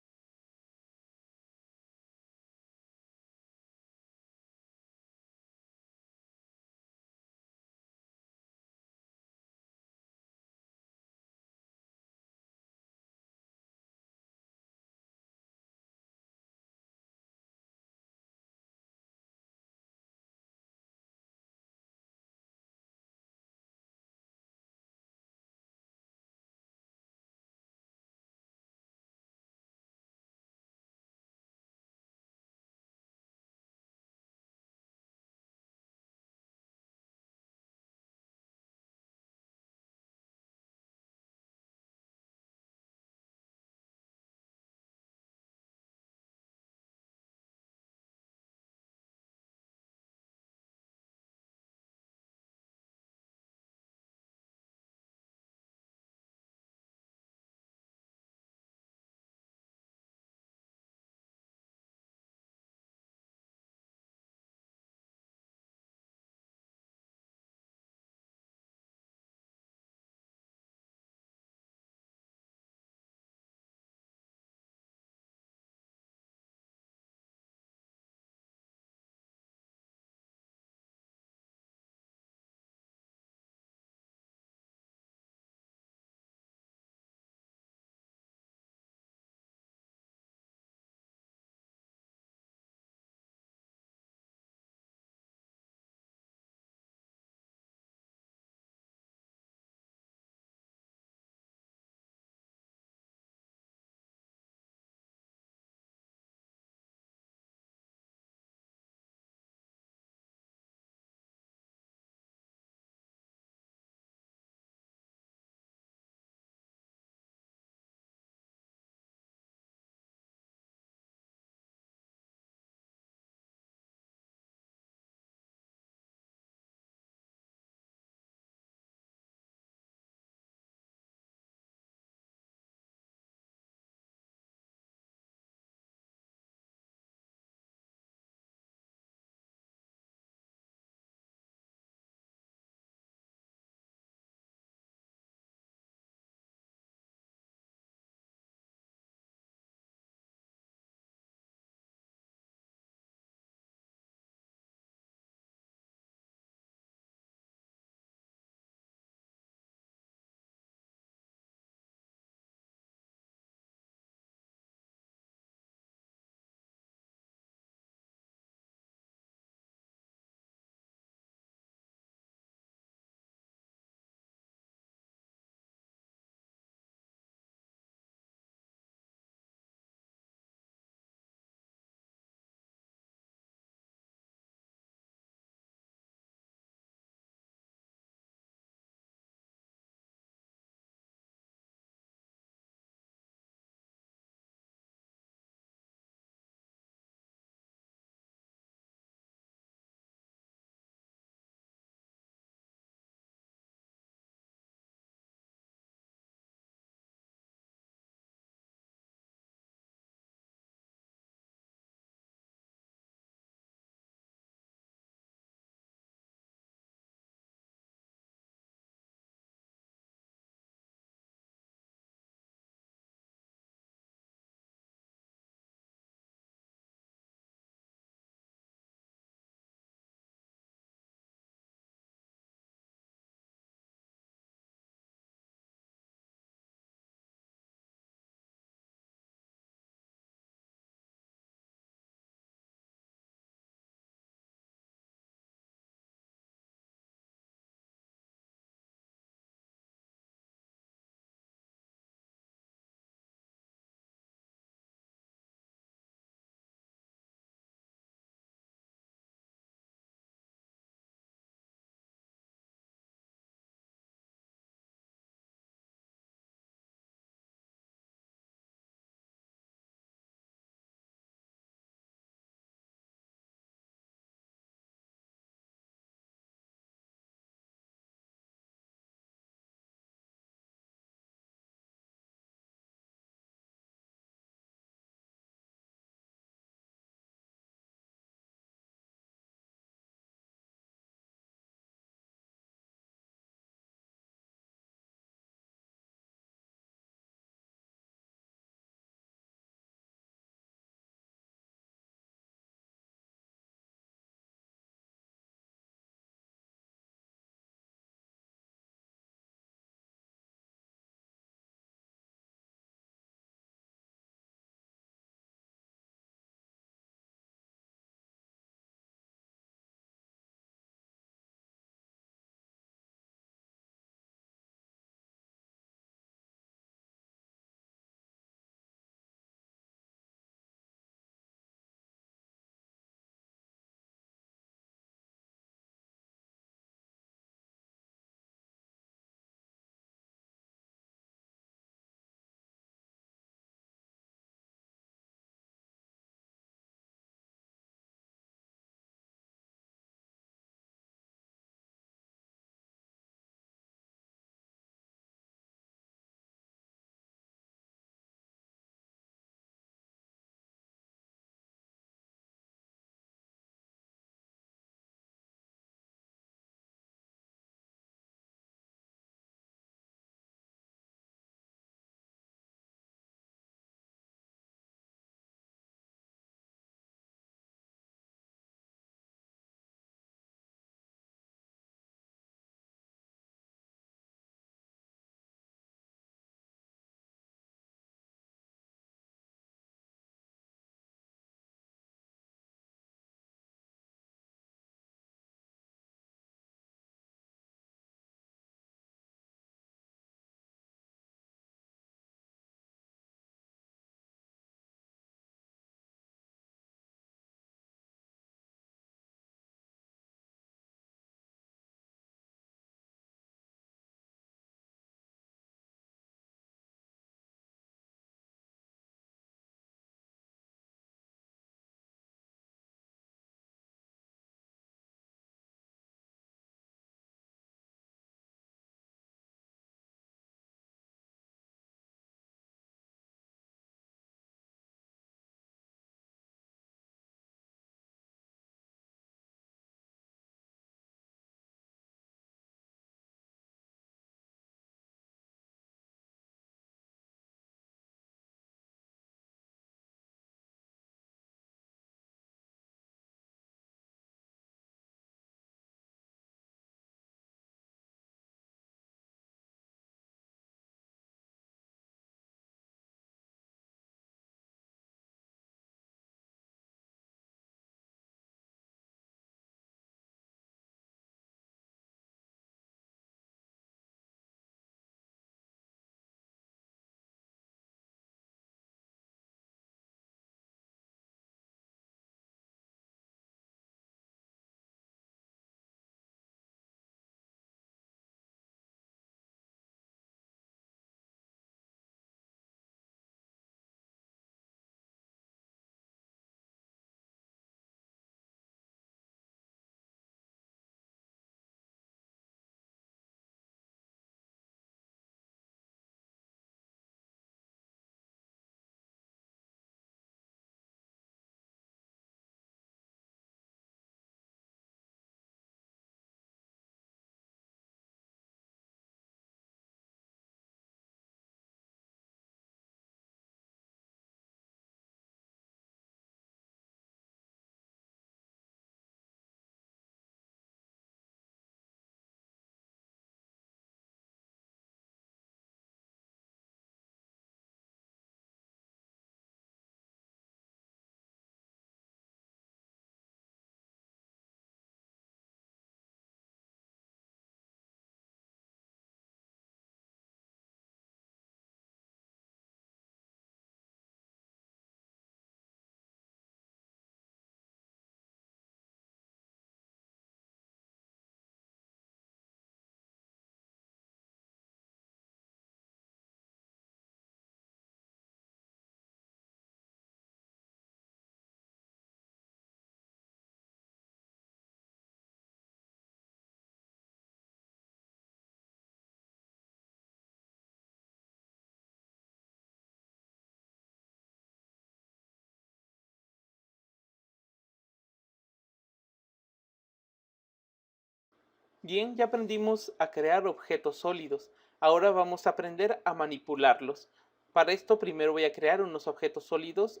Bien, ya aprendimos a crear objetos sólidos. Ahora vamos a aprender a manipularlos. Para esto primero voy a crear unos objetos sólidos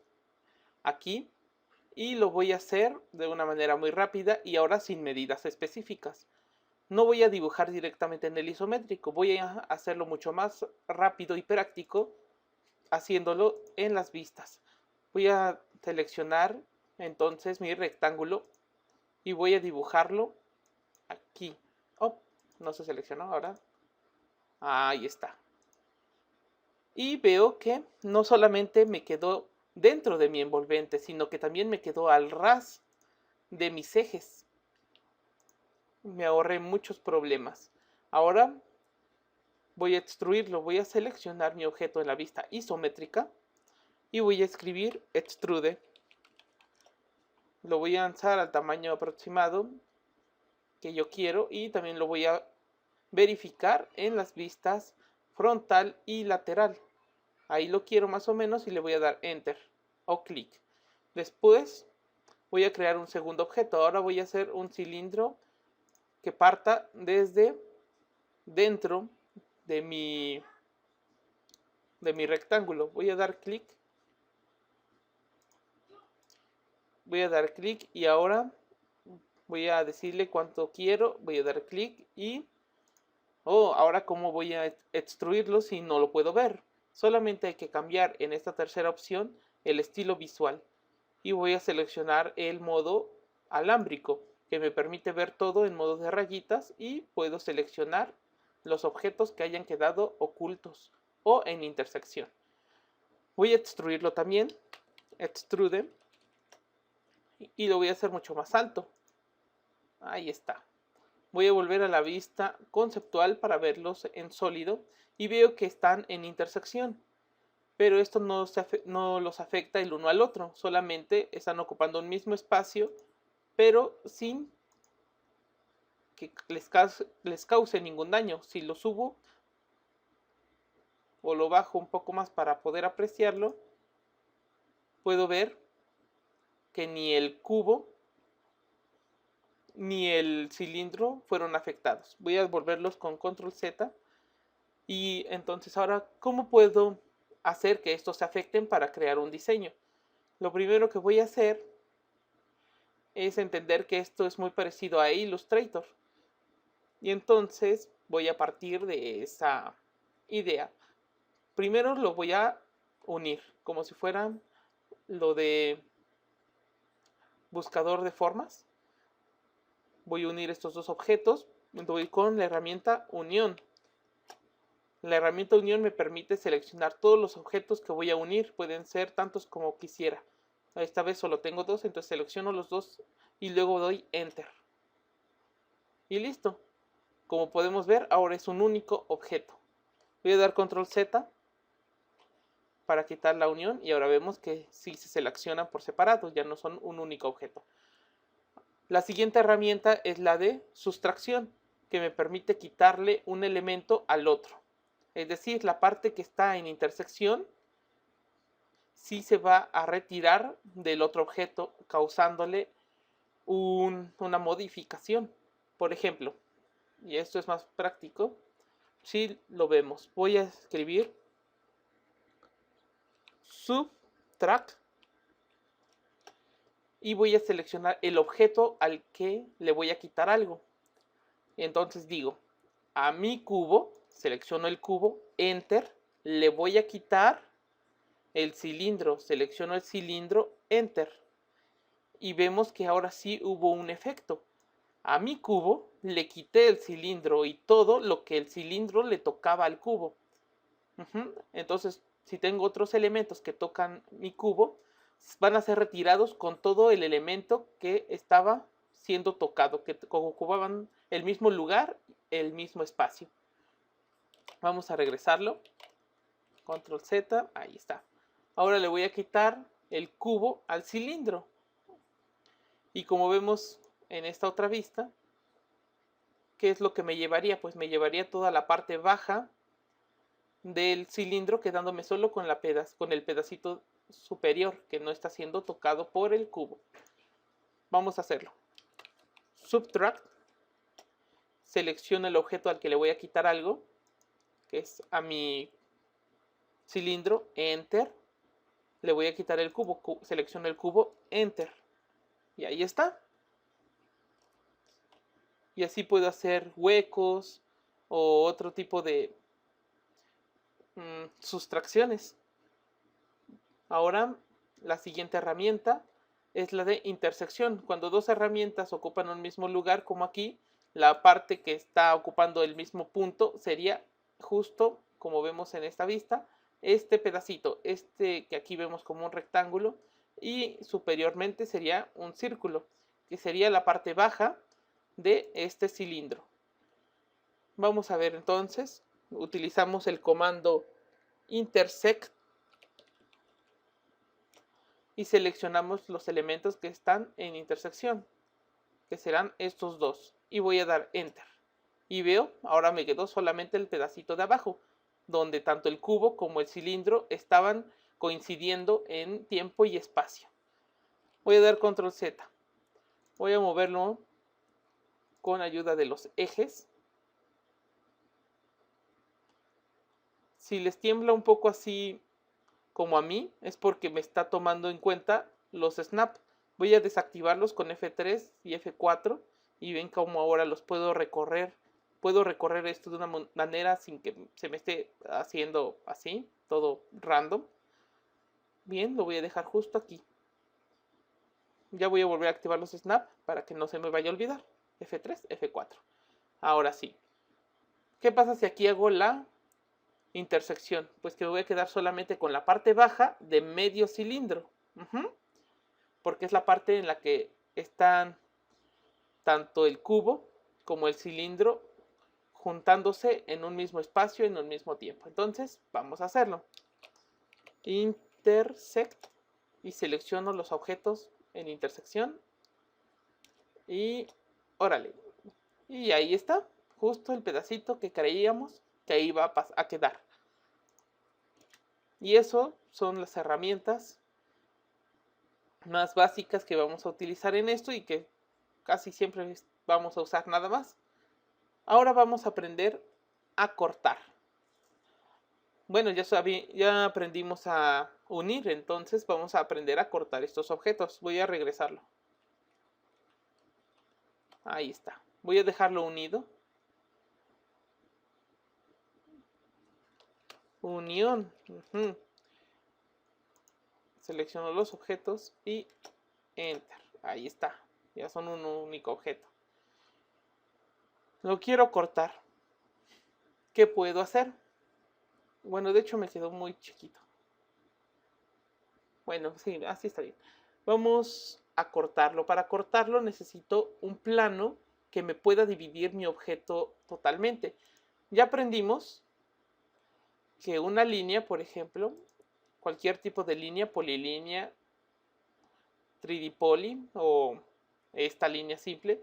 aquí y lo voy a hacer de una manera muy rápida y ahora sin medidas específicas. No voy a dibujar directamente en el isométrico, voy a hacerlo mucho más rápido y práctico haciéndolo en las vistas. Voy a seleccionar entonces mi rectángulo y voy a dibujarlo aquí. Oh, no se seleccionó ahora. Ahí está. Y veo que no solamente me quedó dentro de mi envolvente, sino que también me quedó al ras de mis ejes. Me ahorré muchos problemas. Ahora voy a extruirlo, voy a seleccionar mi objeto en la vista isométrica y voy a escribir extrude. Lo voy a lanzar al tamaño aproximado que yo quiero y también lo voy a verificar en las vistas frontal y lateral. Ahí lo quiero más o menos y le voy a dar enter o clic. Después voy a crear un segundo objeto. Ahora voy a hacer un cilindro que parta desde dentro de mi rectángulo. Voy a dar clic. Voy a dar clic y ahora voy a decirle cuánto quiero. Voy a dar clic y ahora cómo voy a extruirlo si no lo puedo ver. Solamente hay que cambiar en esta tercera opción el estilo visual y voy a seleccionar el modo alámbrico que me permite ver todo en modo de rayitas y puedo seleccionar los objetos que hayan quedado ocultos o en intersección. Voy a extruirlo también, extrude, y lo voy a hacer mucho más alto. Ahí está. Voy a volver a la vista conceptual para verlos en sólido y veo que están en intersección. Pero esto no los afecta el uno al otro, solamente están ocupando un mismo espacio, pero sin que les cause ningún daño. Si lo subo o lo bajo un poco más para poder apreciarlo, puedo ver que ni el cubo ni el cilindro fueron afectados. Voy a volverlos con control Z. Y entonces ahora, ¿cómo puedo hacer que estos se afecten para crear un diseño? Lo primero que voy a hacer es entender que esto es muy parecido a Illustrator. Y entonces voy a partir de esa idea. Primero lo voy a unir, como si fuera lo de buscador de formas. Voy a unir estos dos objetos. Voy con la herramienta unión. La herramienta unión me permite seleccionar todos los objetos que voy a unir. Pueden ser tantos como quisiera. Esta vez solo tengo dos, entonces selecciono los dos y luego doy enter. Y listo. Como podemos ver, ahora es un único objeto. Voy a dar control Z para quitar la unión y ahora vemos que sí se seleccionan por separado, ya no son un único objeto. La siguiente herramienta es la de sustracción, que me permite quitarle un elemento al otro. Es decir, la parte que está en intersección sí se va a retirar del otro objeto, causándole una modificación. Por ejemplo, y esto es más práctico, si lo vemos, voy a escribir subtract y voy a seleccionar el objeto al que le voy a quitar algo. Entonces digo, a mi cubo, selecciono el cubo, enter, le voy a quitar el cilindro, selecciono el cilindro, enter. Y vemos que ahora sí hubo un efecto. A mi cubo le quité el cilindro y todo lo que el cilindro le tocaba al cubo. Entonces, si tengo otros elementos que tocan mi cubo, van a ser retirados con todo el elemento que estaba siendo tocado, que ocupaban el mismo lugar, el mismo espacio. Vamos a regresarlo. Control Z, ahí está. Ahora le voy a quitar el cubo al cilindro. Y como vemos en esta otra vista, ¿qué es lo que me llevaría? Pues me llevaría toda la parte baja del cilindro, quedándome solo con el pedacito superior que no está siendo tocado por el cubo. Vamos a hacerlo. Subtract, selecciono el objeto al que le voy a quitar algo, que es a mi cilindro, Enter. Le voy a quitar el cubo, selecciono el cubo, Enter. Y ahí está. Y así puedo hacer huecos o otro tipo de sustracciones. Ahora la siguiente herramienta es la de intersección. Cuando dos herramientas ocupan un mismo lugar, como aquí, la parte que está ocupando el mismo punto sería justo como vemos en esta vista, este pedacito, este que aquí vemos como un rectángulo, y superiormente sería un círculo, que sería la parte baja de este cilindro. Vamos a ver entonces, utilizamos el comando intersect y seleccionamos los elementos que están en intersección, que serán estos dos, y voy a dar Enter. Y veo, ahora me quedó solamente el pedacito de abajo, donde tanto el cubo como el cilindro estaban coincidiendo en tiempo y espacio. Voy a dar Control Z. Voy a moverlo con ayuda de los ejes. Si les tiembla un poco así como a mí, es porque me está tomando en cuenta los snap. Voy a desactivarlos con F3 y F4 y ven cómo ahora los puedo recorrer. Puedo recorrer esto de una manera sin que se me esté haciendo así, todo random. Bien, lo voy a dejar justo aquí. Ya voy a volver a activar los snap para que no se me vaya a olvidar. F3, F4. Ahora sí. ¿Qué pasa si aquí hago la intersección? Pues que me voy a quedar solamente con la parte baja de medio cilindro. Porque es la parte en la que están tanto el cubo como el cilindro juntándose en un mismo espacio en un mismo tiempo. Entonces, vamos a hacerlo. Intersect y selecciono los objetos en intersección. Y órale. Y ahí está, justo el pedacito que creíamos que iba a quedar. Y eso son las herramientas más básicas que vamos a utilizar en esto y que casi siempre vamos a usar nada más. Ahora vamos a aprender a cortar. Bueno, ya aprendimos a unir, entonces vamos a aprender a cortar estos objetos. Voy a regresarlo. Ahí está. Voy a dejarlo unido. Unión. Selecciono los objetos y Enter. Ahí está. Ya son un único objeto. Lo quiero cortar. ¿Qué puedo hacer? Bueno, de hecho me quedó muy chiquito. Bueno, sí, así está bien. Vamos a cortarlo. Para cortarlo necesito un plano que me pueda dividir mi objeto totalmente. Ya aprendimos que una línea, por ejemplo, cualquier tipo de línea, polilínea, 3D poly o esta línea simple,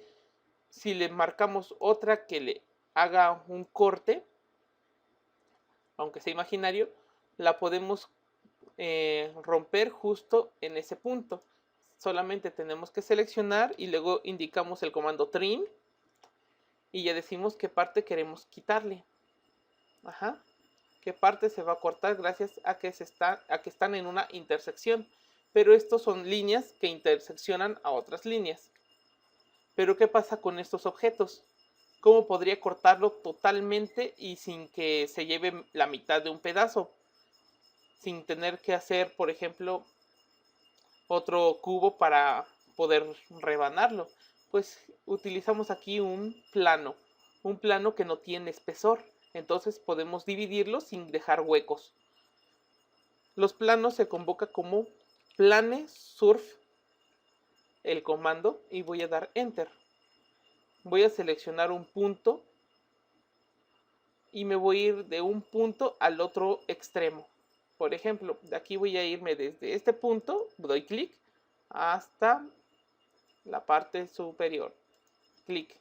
si le marcamos otra que le haga un corte, aunque sea imaginario, la podemos romper justo en ese punto. Solamente tenemos que seleccionar y luego indicamos el comando trim y ya decimos qué parte queremos quitarle. Qué parte se va a cortar gracias a que están en una intersección. Pero estos son líneas que interseccionan a otras líneas. Pero ¿qué pasa con estos objetos? ¿Cómo podría cortarlo totalmente y sin que se lleve la mitad de un pedazo? Sin tener que hacer, por ejemplo, otro cubo para poder rebanarlo. Pues utilizamos aquí un plano que no tiene espesor. Entonces podemos dividirlo sin dejar huecos. Los planos se convoca como plane surf el comando y voy a dar Enter. Voy a seleccionar un punto y me voy a ir de un punto al otro extremo. Por ejemplo, de aquí voy a irme desde este punto, doy clic, hasta la parte superior. Clic.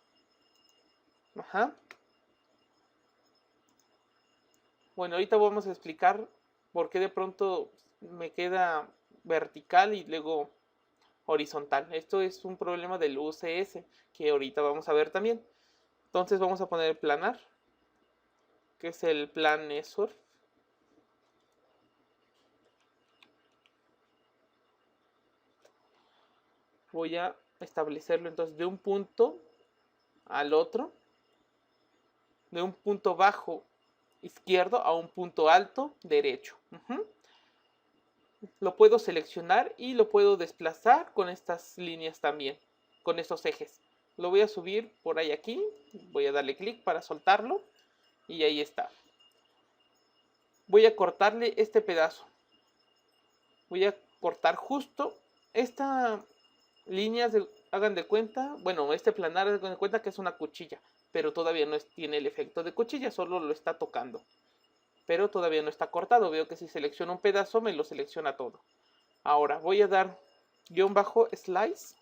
Bueno, ahorita vamos a explicar por qué de pronto me queda vertical y luego horizontal. Esto es un problema del UCS que ahorita vamos a ver también. Entonces vamos a poner el planar, que es el plane surf. Voy a establecerlo entonces de un punto al otro, de un punto bajo izquierdo a un punto alto derecho. Lo puedo seleccionar y lo puedo desplazar con estas líneas también, con estos ejes. Lo voy a subir por ahí aquí, voy a darle clic para soltarlo y ahí está. Voy a cortarle este pedazo. Voy a cortar justo esta línea, hagan de cuenta, bueno, este planar hagan de cuenta que es una cuchilla, pero todavía no tiene el efecto de cuchilla, solo lo está tocando. Pero todavía no está cortado. Veo que si selecciono un pedazo me lo selecciona todo. Ahora voy a dar _slice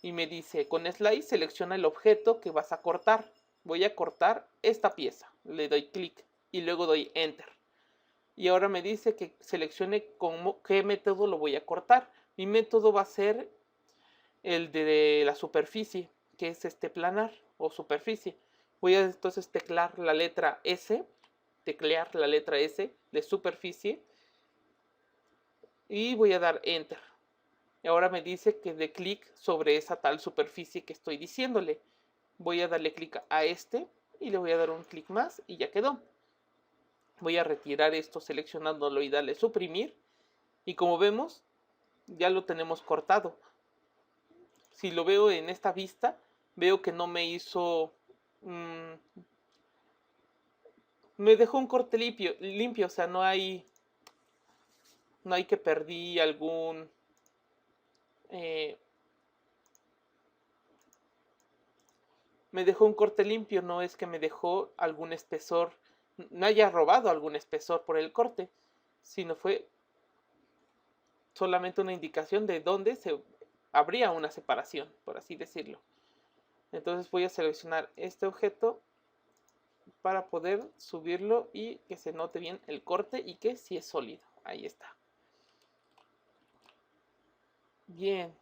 y me dice con slice selecciona el objeto que vas a cortar. Voy a cortar esta pieza, le doy clic y luego doy enter. Y ahora me dice que seleccione qué método lo voy a cortar. Mi método va a ser el de la superficie, que es este planar o superficie. Voy a entonces teclear la letra S de superficie y voy a dar enter. Y ahora me dice que dé clic sobre esa tal superficie que estoy diciéndole. Voy a darle clic a este y le voy a dar un clic más y ya quedó. Voy a retirar esto seleccionándolo y darle suprimir. Y como vemos, ya lo tenemos cortado. Si lo veo en esta vista, veo que no me hizo... me dejó un corte limpio, o sea, no hay que perdí algún... me dejó un corte limpio, no es que me dejó algún espesor, no haya robado algún espesor por el corte, sino fue solamente una indicación de dónde habría una separación, por así decirlo. Entonces voy a seleccionar este objeto para poder subirlo y que se note bien el corte y que sí es sólido. Ahí está. Bien.